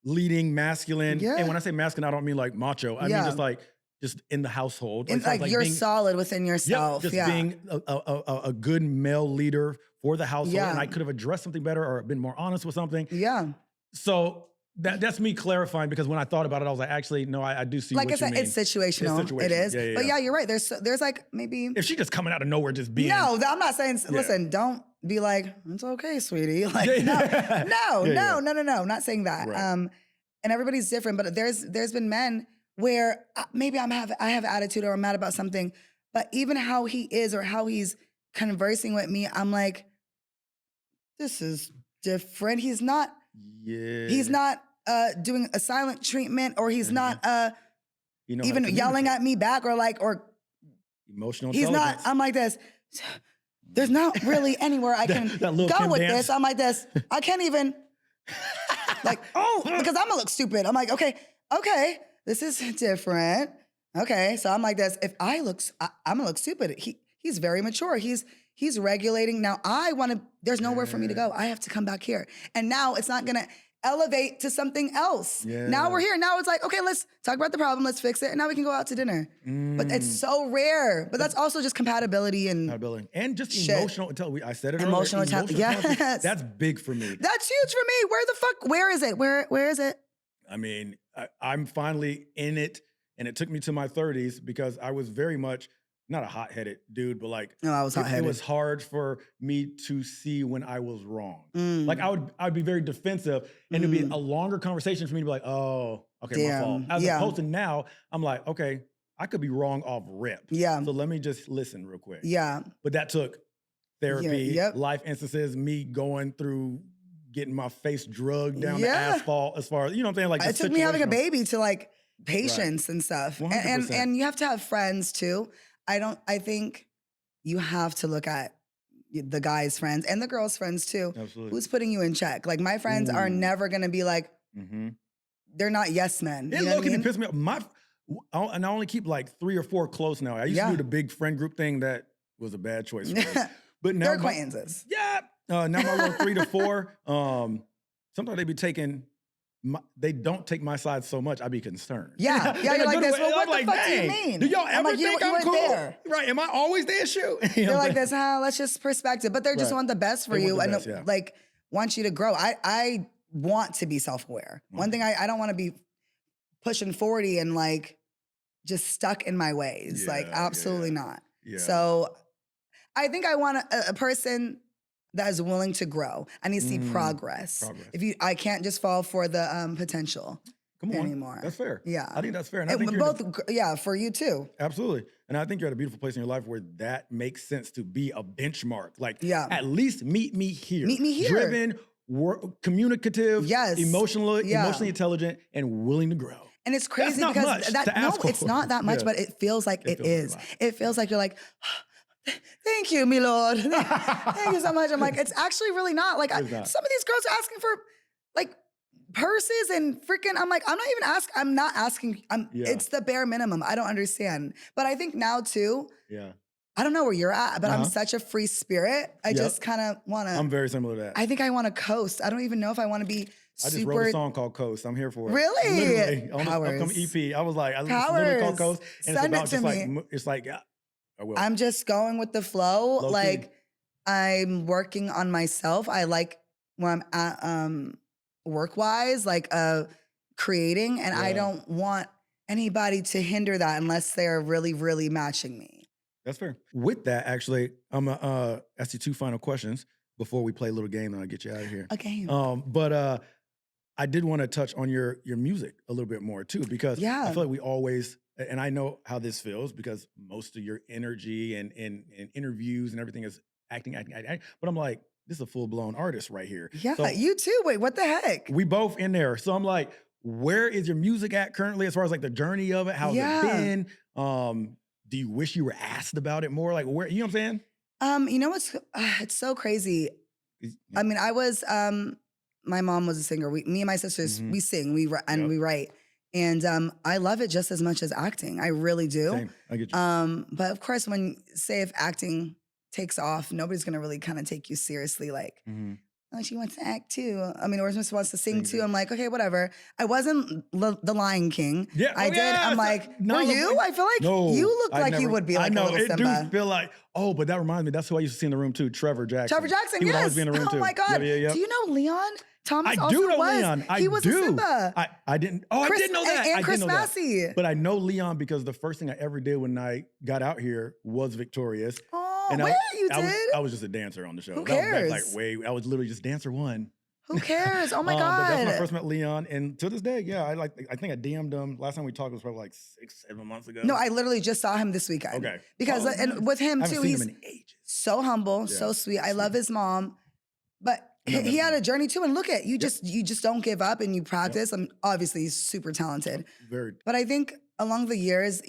leading, masculine. Yeah. And when I say masculine, I don't mean like macho. I mean just in the household. Like you're being solid within yourself. Being a good male leader for the household. Yeah. And I could have addressed something better or been more honest with something. Yeah. So that's me clarifying because when I thought about it, I was like, actually, no, I do see what you mean. It's situational. It is. Yeah. But you're right. There's like maybe. If she just coming out of nowhere just being. No, I'm not saying, listen, don't be like, it's okay, sweetie. Like, no. I'm not saying that. Right. And everybody's different, but there's been men where maybe I have attitude or I'm mad about something, but even how he is or how he's conversing with me, I'm like, this is different. He's not doing a silent treatment or he's not even yelling at me back or Emotional He's intelligence. not. I'm like this. There's not really anywhere I can that little go Kim with dance. this. I'm like this. I can't even because I'm gonna look stupid. I'm like, okay, this is different. Okay, so I'm like this. If I'm gonna look stupid. He's very mature. He's regulating. Now I want to. There's nowhere for me to go. I have to come back here. And now it's not gonna elevate to something else. Yeah. Now we're here. Now it's like, okay, let's talk about the problem. Let's fix it. And now we can go out to dinner. But it's so rare. But that's also just compatibility and just shit. emotional intelligence. I said it Emotional earlier. intelligence. Yes. That's big for me. That's huge for me. Where the fuck? Where is it? Where is it? I mean, I'm finally in it, and it took me to my 30s because I was very much not a hot-headed dude, but like No, I was hot-headed. It was hard for me to see when I was wrong. Mm. Like I'd be very defensive, and it'd be a longer conversation for me to be like, oh, okay, my fault. As opposed to now, I'm like, okay, I could be wrong off rip. Yeah. So let me just listen real quick. Yeah. But that took therapy, life instances, me going through getting my face drugged down the asphalt as far as, you know what I'm saying? Like it took me having a situational. baby to like patience and stuff. 100%. And you have to have friends too. I think you have to look at the guy's friends and the girl's friends too. Absolutely. Who's putting you in check? Like my friends are never gonna be like, they're not yes men. It You know what I mean? pissed me off. And I only keep like 3 or 4 close now. I used to do the big friend group thing. That was a bad choice for me. But now They're acquaintances. now my little 3 to 4, sometimes they be taking, they don't take my side so much, I'd be concerned. Yeah, you're like this, well, what the fuck do you mean? Do y'all ever like, think you I'm weren't cool? there. Right, am I always the issue? They're like this, let's just perspective. But they just want the best for They you want the and best, like want you to grow. I want to be self-aware. One thing I don't want to be pushing 40 and like just stuck in my ways. Like absolutely not. Yeah. So I think I want a person that is willing to grow. I need to see progress. I can't just fall for the potential anymore. That's fair. Yeah. I think that's fair. And I think for you too. Absolutely. And I think you're at a beautiful place in your life where that makes sense to be a benchmark. Like, at least meet me here. Meet me here. Driven, communicative, emotionally intelligent, and willing to grow. And it's crazy That's not because much it's not that much, but it feels like it is. It feels like you're like, thank you, me lord. Thank you so much. I'm like, it's actually really not. Like, some of these girls are asking for like purses and freaking, I'm like, I'm not asking. It's the bare minimum. I don't understand. But I think now too, I don't know where you're at, but I'm such a free spirit. I just kind of want to. I'm very similar to that. I think I want to coast. I don't even know if I want to be I just wrote a song called Coast. I'm here for it. Really? Literally. On the upcoming EP. I was like, it's literally called Coast. And Send it's about it to me. It's like, I will. I'm just going with the flow. Low like, key. I'm working on myself. I like where I'm at work-wise, like creating. And I don't want anybody to hinder that unless they're really, really matching me. That's fair. With that, actually, I'm going to ask you 2 final questions before we play a little game and I'll get you out of here. Okay. But I did want to touch on your music a little bit more too, because I feel like we always, and I know how this feels because most of your energy and interviews and everything is acting. But I'm like, this is a full-blown artist right here. Yeah, so you too. Wait, what the heck? We both in there. So I'm like, where is your music at currently as far as like the journey of it? How's it been? Do you wish you were asked about it more? Like where, you know what I'm saying? You know what's, it's so crazy. I mean, I was, my mom was a singer. Me and my sisters, we sing, we write. And I love it just as much as acting. I really do. Same. I get you. But of course, if acting takes off, nobody's gonna really kind of take you seriously. Like, oh, she wants to act too. I mean, or wants to sing too. I'm like, okay, whatever. I wasn't the Lion King. Yeah, I did. I'm like, were you? I feel like you look like you would be like a little Simba. I do feel like, but that reminds me, that's who I used to see in the room too, Trevor Jackson. Trevor Jackson, he would yes. always be in the room too. Oh my God. Yeah. Do you know Leon? Thomas I do know Leon. He was a Simba. I didn't. Oh, I didn't know that. And I Chris didn't know Massey. that. But I know Leon because the first thing I ever did when I got out here was Victorious. Oh, and you did? I was just a dancer on the show. Who cares? I was literally just dancer 1. Who cares? Oh my God. But that's when I first met Leon. And to this day, I think I DM'd him. Last time we talked was probably like 6-7 months ago. No, I literally just saw him this weekend. Okay. Because and with him too, he's so humble, Yeah. so sweet. I love his mom. But he had a journey too. And look at you just don't give up and you practice. And obviously he's super talented. Very. But I think along the years,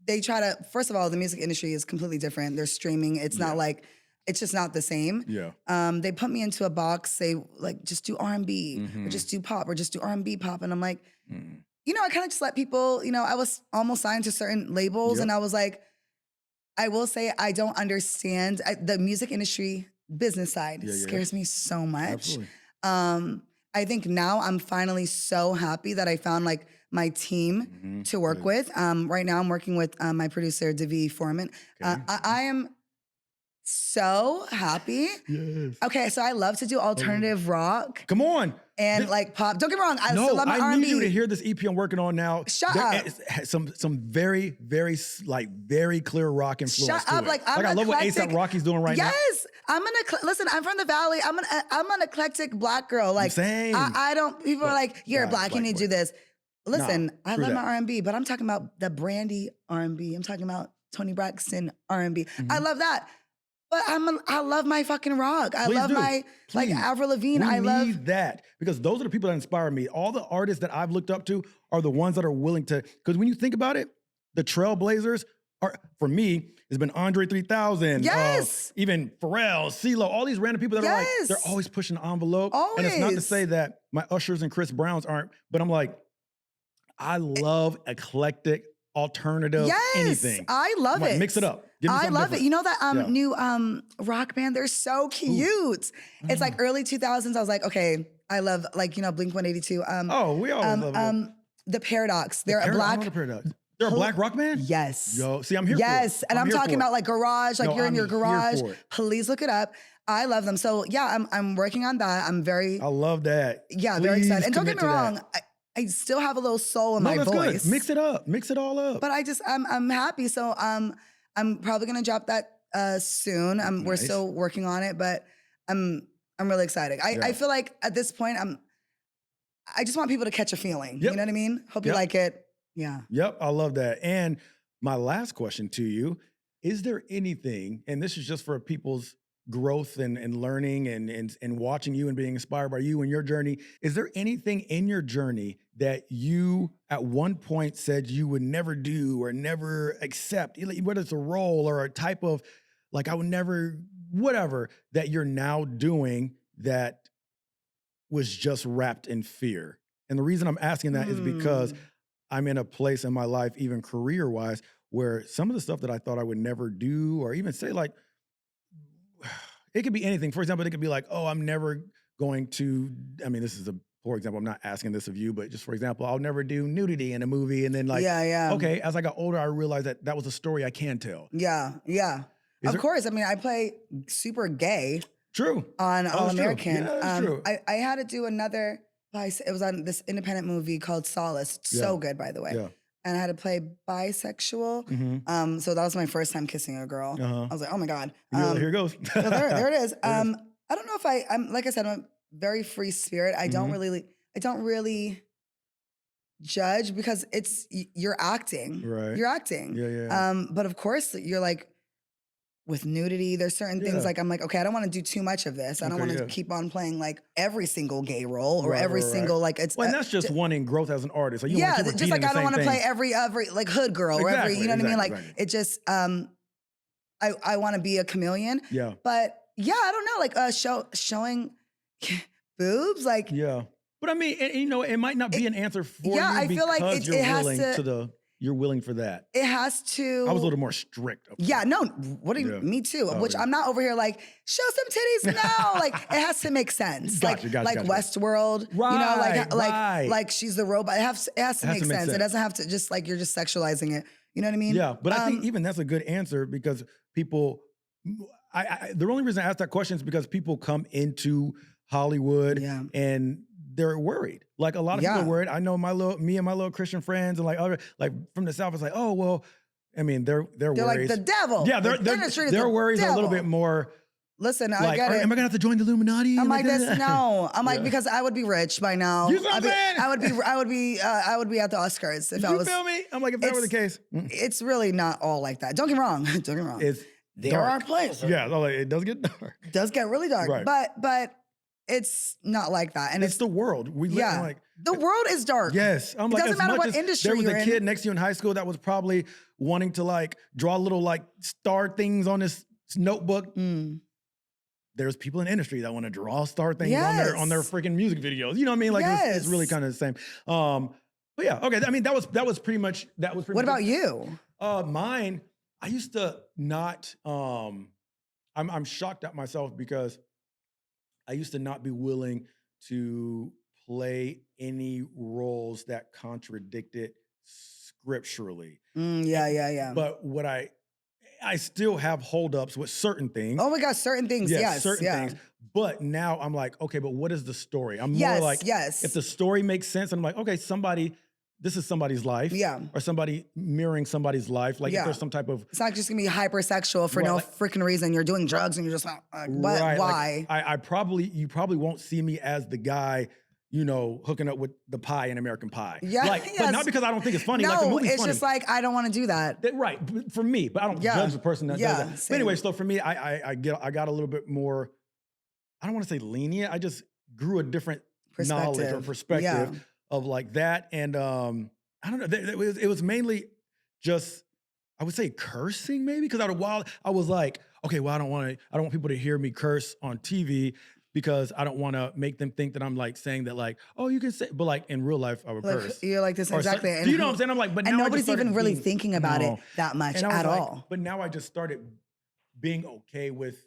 they try to, first of all, the music industry is completely different. They're streaming. It's not like, it's just not the same. Yeah. They put me into a box, say like, just do R&B or just do pop or just do R&B pop. And I'm like, you know, I kind of just let people, you know, I was almost signed to certain labels and I was like, I will say I don't understand the music industry business side scares me so much. Absolutely. I think now I'm finally so happy that I found like my team to work with. Right now I'm working with my producer, Davi Foreman. I am so happy. Yes. Okay, so I love to do alternative rock. Come on. And like pop. Don't get me wrong, I still love my R&B. I need you to hear this EP I'm working on now. Shut up. Some very, very like very clear rock influence. Shut up. Like I love what A$AP Rocky's doing right now. Yes. Listen, I'm from the Valley. I'm an eclectic Black girl. Like same. I don't, people are like, you're Black, you need to do this. Listen, I love my R&B, but I'm talking about the Brandy R&B. I'm talking about Toni Braxton R&B. I love that. But I love my fucking rock. I love my like Avril Lavigne. I love that because those are the people that inspire me. All the artists that I've looked up to are the ones that are willing to. Because when you think about it, the trailblazers are for me. It's been Andre 3000. Yes. Even Pharrell, CeeLo, all these random people that are like they're always pushing the envelope. Always. And it's not to say that my Ushers and Chris Browns aren't, but I'm like, I love eclectic. Alternative, anything. I love it. Mix it up. I love it. You know that new rock band? They're so cute. It's like early 2000s. I was like, okay, I love like, you know, Blink-182. We all love it. The Paradox. They're a Black. They're a Black rock band? Yes. Yo, see, I'm here for it. Yes, and I'm talking about like garage, like you're in your garage. Please look it up. I love them. So yeah, I'm working on that. I'm very. I love that. Yeah, very excited. And don't get me wrong. I still have a little soul in my voice. Good. Mix it up. Mix it all up. But I'm happy. So I'm probably gonna drop that soon. We're still working on it, but I'm really excited. I feel like at this point I just want people to catch a feeling. You know what I mean? Hope you like it. Yeah. Yep. I love that. And my last question to you, is there anything, and this is just for people's growth and learning and watching you and being inspired by you and your journey. Is there anything in your journey that you at one point said you would never do or never accept, whether it's a role or a type of like I would never, whatever, that you're now doing that was just wrapped in fear? And the reason I'm asking that is because I'm in a place in my life, even career-wise, where some of the stuff that I thought I would never do or even say like, it could be anything. For example, it could be like, oh, I'm never going to, I mean, this is a poor example. I'm not asking this of you, but just for example, I'll never do nudity in a movie. And then like, okay, as I got older, I realized that that was a story I can tell. Yeah. Of course. I mean, I play super gay. True. On All American. Yeah, that's true. I had to do another, it was on this independent movie called Solace. So good, by the way. Yeah. And I had to play bisexual. So that was my first time kissing a girl. I was like, oh my God. Here it goes. So there it is. I don't know if I'm, like I said, I'm a very free spirit. I don't really judge because you're acting. Right. You're acting. Yeah. But of course you're like, with nudity, there's certain things like, I'm like, okay, I don't want to do too much of this. I don't want to keep on playing like every single gay role or every single like it's. Well, and that's just wanting growth as an artist. Like, you just like I don't want to play every like hood girl or every, you know what I mean? Like it just, I want to be a chameleon. Yeah. But yeah, I don't know, like showing boobs, like. Yeah. But I mean, you know, it might not be an answer for you. I feel like it has to. You're willing for that. It has to. I was a little more strict. Yeah, no, me too. Which I'm not over here like, show some titties now. Like, it has to make sense. Gotcha. Westworld, right, you know, like she's the robot. It has to make sense. It doesn't have to just like, you're just sexualizing it. You know what I mean? Yeah, but I think even that's a good answer because people, the only reason I ask that question is because people come into Hollywood and they're worried. Like a lot of people are worried. I know me and my little Christian friends and like other, like from the South, it's like, oh, well, I mean, they're worried. Like the devil. Yeah, their worries are a little bit more. Listen, I like, get it. Am I gonna have to join the Illuminati? I'm like this. No, I'm like, because I would be rich by now. You know what I'm saying? I would be at the Oscars if I was. You feel me? I'm like, if that were the case. It's really not all like that. Don't get me wrong. It's there are places. Yeah, it does get dark. It does get really dark. Right. But it's not like that. And it's the world. We live like the world is dark. Yes. I'm it like, doesn't matter what industry there was you're a kid next to you in high school that was probably wanting to like draw little like star things on his notebook. There's people in the industry that want to draw star things on their freaking music videos. You know what I mean? Like it's really kind of the same. But yeah, okay. I mean, that was pretty much. What about you? Mine, I used to not. I'm shocked at myself because I used to not be willing to play any roles that contradicted scripturally. Yeah. But what I still have holdups with certain things. Oh my God, certain things. Yes, certain things. But now I'm like, okay, but what is the story? I'm more like, if the story makes sense, I'm like, okay, this is somebody's life. Yeah. Or somebody mirroring somebody's life. Like if there's some type of... It's not just gonna be hypersexual for no freaking reason. You're doing drugs and you're just like, why? Like, you probably won't see me as the guy, hooking up with the pie in American Pie. Yeah. But not because I don't think it's funny. No, like the movie's it's funny. just like, I don't want to do that. Right, for me, but I don't judge the person that does that. Same. But anyway, so for me, I got a little bit more, I don't want to say lenient, I just grew a different knowledge or perspective of like that. And I don't know, it was mainly just, I would say cursing maybe, because I was like, okay, well, I don't want people to hear me curse on TV because I don't want to make them think that I'm like saying that like, oh, you can say, but like in real life, I would curse. You're like this, exactly. Do you know what I'm saying? I'm like, but now and nobody's even really thinking about it that much at all. But now I just started being okay with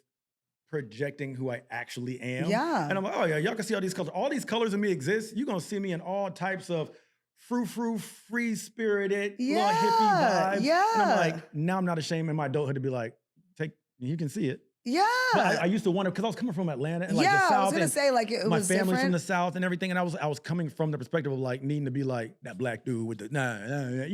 projecting who I actually am. Yeah. And I'm like, oh yeah, y'all can see all these colors. All these colors in me exist. You're going to see me in all types of free-spirited, little hippie vibes. Yeah. And I'm like, now I'm not ashamed in my adulthood to be like, you can see it. Yeah. But I used to wonder, because I was coming from Atlanta and like the South. I was gonna say like it was my family's different. from the South and everything, and I was coming from the perspective of like needing to be like that black dude with the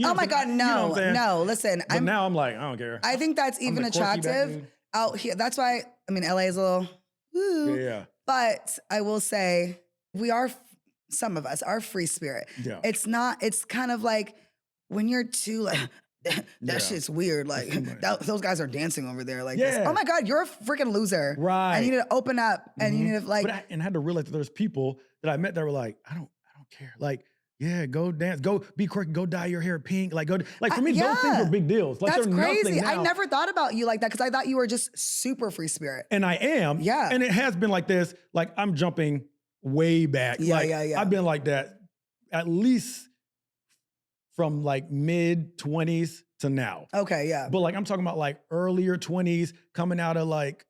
oh my God, no. Listen, but now I'm like, I don't care. I think that's even attractive out here. That's why LA is a little woo. Yeah. But I will say some of us are free spirit. Yeah. It's kind of like when you're too like. That shit's weird. Like those guys are dancing over there. Like, this. Oh my God, you're a freaking loser. Right. And you need to open up, and you need to like. And I had to realize that there's people that I met that were like, I don't care. Like, yeah, go dance, go be quirky, go dye your hair pink. Like, for me, those things were big deals. Like, that's crazy. I never thought about you like that because I thought you were just super free spirit. And I am. Yeah. And it has been like this. Like, I'm jumping way back. Yeah. I've been like that at least from like mid 20s to now. Okay, yeah. But like I'm talking about like earlier 20s, coming out of like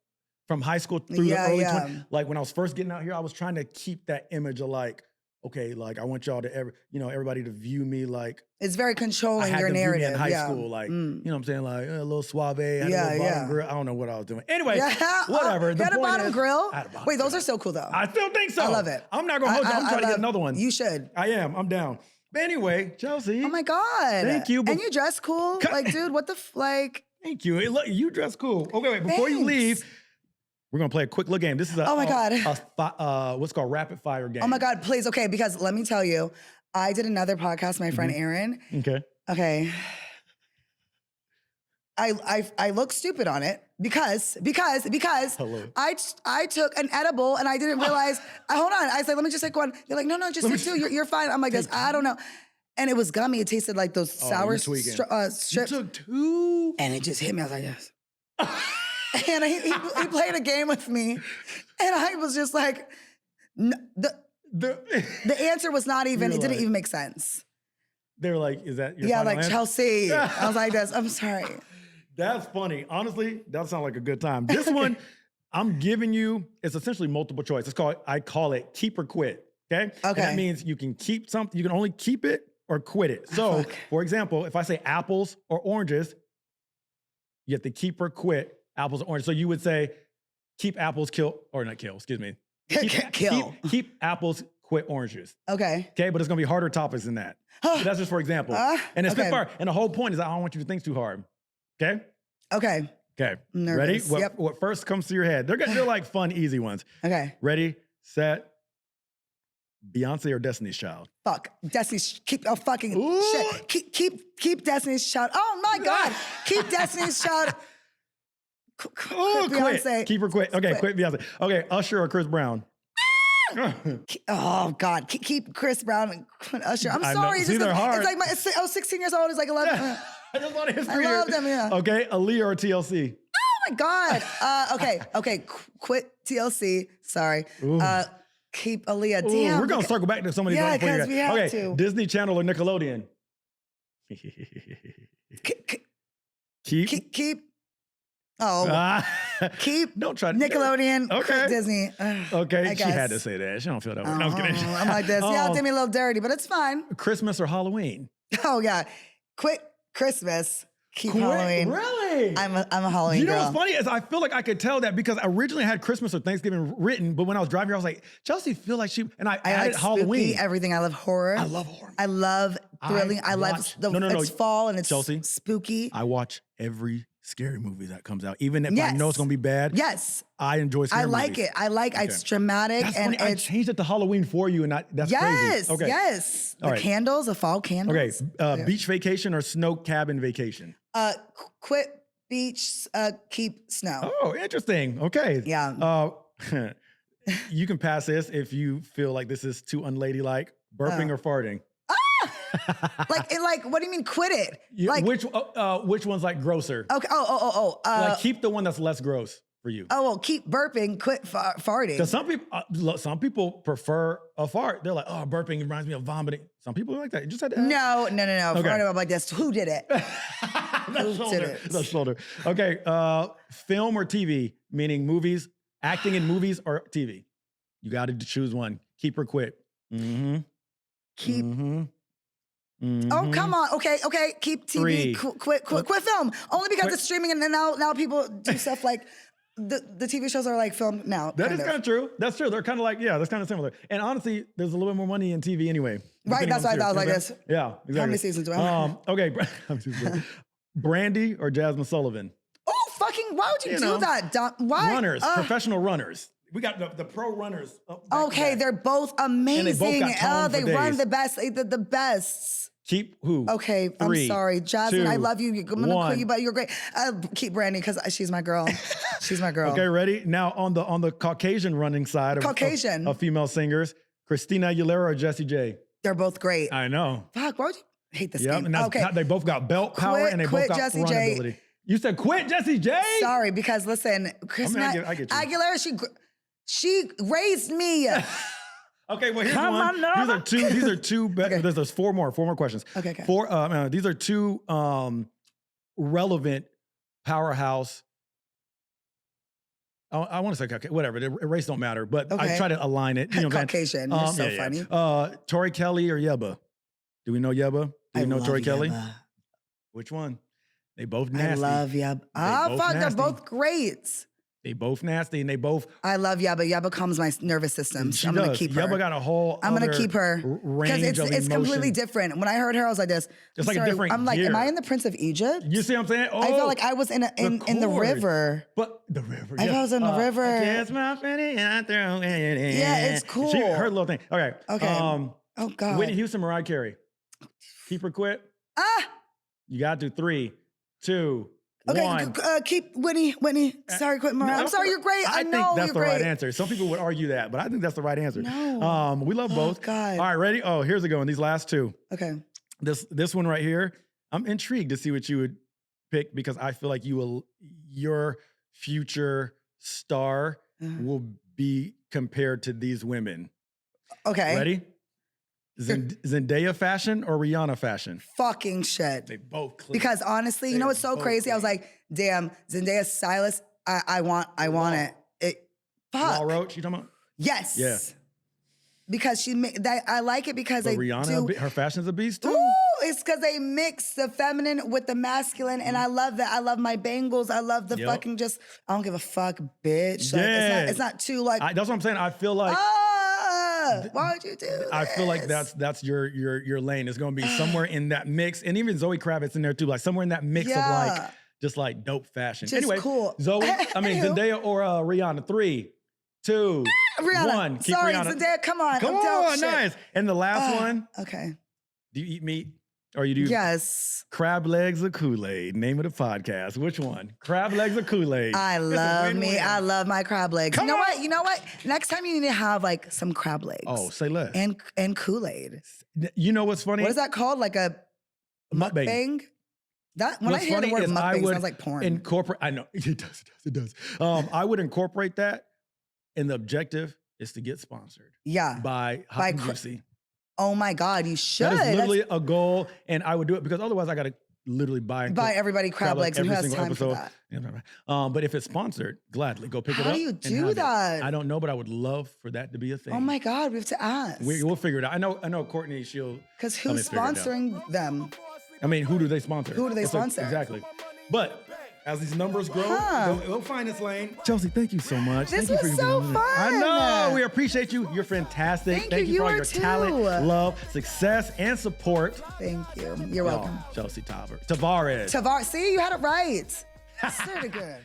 from high school through the early 20s. Like when I was first getting out here, I was trying to keep that image of like, okay, like I want y'all to everybody to view me like it's very controlling your narrative. View me in high school, like you know what I'm saying, like a little suave, had a little bottom grill. I don't know what I was doing. Anyway, whatever. You had a bottom grill. Wait, those are so cool though. I still think so. I love it. I'm not gonna hold you. I'm trying to get another one. You should. I am. I'm down. But anyway, Chelsea. Oh my God. Thank you. And you dress cool. Like, dude, what the like? Thank you. Hey, look, you dress cool. Okay, wait. Before you leave, we're gonna play a quick little game. This is what's called rapid fire game. Oh my God, please. Okay, because let me tell you, I did another podcast, my friend Aaron. Okay. I look stupid on it because I took an edible and I didn't realize. Hold on, I said, let me just take one. They're like, no, just take two. You're fine. I'm like this. I don't know. And it was gummy. It tasted like those sour strips. You took two, and it just hit me. I was like, yes. And he played a game with me, and I was just like, the answer was not even. It didn't even make sense. They were like, "Is that your final answer?" Chelsea? I was like, "This." I'm sorry. That's funny. Honestly, that sounds like a good time. This one, I'm giving you. It's essentially multiple choice. I call it keep or quit. Okay. Okay. And that means you can keep something. You can only keep it or quit it. So, for example, if I say apples or oranges, you have to keep or quit apples or oranges. So you would say keep apples, excuse me. Keep apples, quit oranges. Okay. Okay, but it's gonna be harder topics than that. So that's just for example. And it's far. And the whole point is I don't want you to think too hard. Okay? Okay. Okay. Ready? What first comes to your head? They're like fun, easy ones. Okay. Ready, set. Beyonce or Destiny's Child? Fuck. Destiny's shit. Keep Destiny's Child. Oh my God. Keep Destiny's Child. Quit Beyonce. Keep her quit. Okay, quit Beyonce. Okay, Usher or Chris Brown? Oh God, keep Chris Brown and Usher. I'm I know. sorry. See, they're hard. It's like I was 16 years old. It's like 11. I just want history I here. love them, yeah. Okay, Aaliyah or TLC? Oh my God. Okay. Quit TLC. Sorry. Keep Aaliyah. Ooh, Damn. we're gonna circle back to some of these. Yeah, before you 'cause go. we have okay, to. Disney Channel or Nickelodeon? Keep. Oh, keep. Don't try to Nickelodeon. Okay. Disney. Okay, I she had to guess. say that. She don't feel that way. No, I'm kidding. I'm like this. Yeah, did me a little dirty, but it's fine. Christmas or Halloween? Oh yeah. Quit Christmas. Keep Halloween. Really? I'm a Halloween You know girl. what's funny is I feel like I could tell that because I originally had Christmas or Thanksgiving written, but when I was driving here, I was like, Chelsea feel like she, and I added like Halloween. spooky, everything. I love horror. I love horror. I love thrilling. I love it's fall and it's Chelsea, spooky. I watch every scary movie that comes out, even if I know it's gonna be bad. Yes. I enjoy scary movies. It. It's dramatic. That's and funny. I changed it to Halloween for you, and that's crazy. Okay. Yes. All The right. candles, the fall candles. Okay. Beach vacation or snow cabin vacation? Quit beach, keep snow. Oh, interesting. Okay. Yeah. You can pass this if you feel like this is too unladylike. Burping or farting? Like, what do you mean quit it? Like Which one's like grosser? Okay. Like keep the one that's less gross for you. Oh, well, keep burping, quit farting. Because some people prefer a fart. They're like, oh, burping reminds me of vomiting. Some people are like that. You just had to. No. Okay. Farting, I'm like this. Who did it? The shoulder. Okay. Film or TV, meaning movies, acting in movies or TV. You got to choose one. Keep or quit. Mm-hmm. Keep. Mm-hmm. Oh, come on. Okay. Keep TV. Quit film. Only because it's streaming and then now people do stuff like the TV shows are like filmed now. That is kind of true. That's true. They're kind of like, that's kind of similar. And honestly, there's a little bit more money in TV anyway. Right. That's why I thought like this. Yeah, exactly. How many seasons do I have? Okay. Brandy or Jasmine Sullivan? Oh, fucking, why would you do that? Why? Runners, professional runners. We got the pro runners. Okay, they're both amazing. And they both got they for run days. the best. They did the best. Keep who? Okay, Three, I'm sorry. Jasmine, 2, I love you. I'm going to one. quit you, but you're great. Keep Brandy because she's my girl. She's my girl. Okay, ready? Now on the Caucasian running side of female singers, Christina Aguilera or Jessie J? They're both great. I know. Fuck, why would you hate this Yep, game? and that's, Okay. they both got belt power and they both got Jessie run J. ability. You said quit Jessie J? Sorry, because listen, Christina I get you. Aguilera, she raised me. Okay, well, here's one. These are two. Okay. There's four more questions. Okay. These are two relevant powerhouse. I want to say, okay, whatever. The race don't matter, but I try to align it. You know, Caucasian. You're so funny. Tori Kelly or Yebba? Do we know Yebba? Do we know Tori Kelly? Which one? They both nasty. I love Yebba. They're both great. They both nasty and they both. I love Yebba. Yebba calms my nervous system. So I'm going to keep her. Yebba got a whole. I'm going to keep her because it's completely different. When I heard her, I was like this. It's like a different. I'm like, gear. am I in the Prince of Egypt? You see what I'm saying? Oh, I felt like I was in the river. But the river. I felt I was in the river. Yes, my friend, and yeah, it's cool. She heard a little thing. Okay. Oh God. Whitney Houston, Mariah Carey. Keep or quit. You got to do 3, 2. Okay, one. Keep Whitney. Sorry, quit Mariah. I'm sorry, you're great. I know think that's you're the great. right answer. Some people would argue that, but I think that's the right answer. No. We love both. God. All right, ready? Oh, here's a good one. These last two. Okay. This one right here. I'm intrigued to see what you would pick because I feel like your future star will be compared to these women. Okay. Ready? Zendaya fashion or Rihanna fashion? Fucking shit. They both clean. Because honestly, you know what's so crazy? I was like, damn, Zendaya's stylist. I want it. Fuck. Law Roach, you talking about? Yes. Yeah. Because I like it because they Rihanna, her fashion's a beast too. Ooh, it's because they mix the feminine with the masculine, and I love that. I love my bangles. I love the fucking just. I don't give a fuck, bitch. Like, it's not too like. That's what I'm saying. I feel like. Why would you do this? I feel like that's your lane. It's gonna be somewhere in that mix, and even Zoe Kravitz in there too. Like somewhere in that mix of like just like dope fashion. Just anyway, cool. Zoe. I mean Zendaya or Rihanna. 3, 2, Rihanna. 1. Keep Sorry, Rihanna. Zendaya. Come on. Come on, nice. And the last one. Okay. Do you eat meat? Or you do Yes. crab legs or Kool-Aid? Name of the podcast. Which one? Crab legs or Kool-Aid? I love my crab legs. Come you know on. what? You know what? Next time you need to have like some crab legs. Oh, say less. And Kool-Aid. You know what's funny? What is that called? Like a mukbang? That when What's I hear the funny word is I mukbang, it would sounds like porn. incorporate. I know it does. I would incorporate that, and the objective is to get sponsored. Yeah. By Hot and Juicy. Oh my God, you should. That is literally a goal, and I would do it because otherwise I got to literally buy everybody crab legs, and who has time for that? But if it's sponsored, gladly go pick it up. How do you do that? I don't know, but I would love for that to be a thing. Oh my God, we have to ask. We'll figure it out. I know Courtney, she'll. Because who's sponsoring them? I mean, who do they sponsor? Who do they sponsor? Exactly. But as these numbers grow, they'll find its lane. Chelsea, thank you so much. This thank you was for so being fun. I know. We appreciate you. You're fantastic. Thank you. for all You your are too. talent, love, success, and support. Thank you. You're welcome. Chelsea Tavares. Tavares. See, you had it right. Say it again.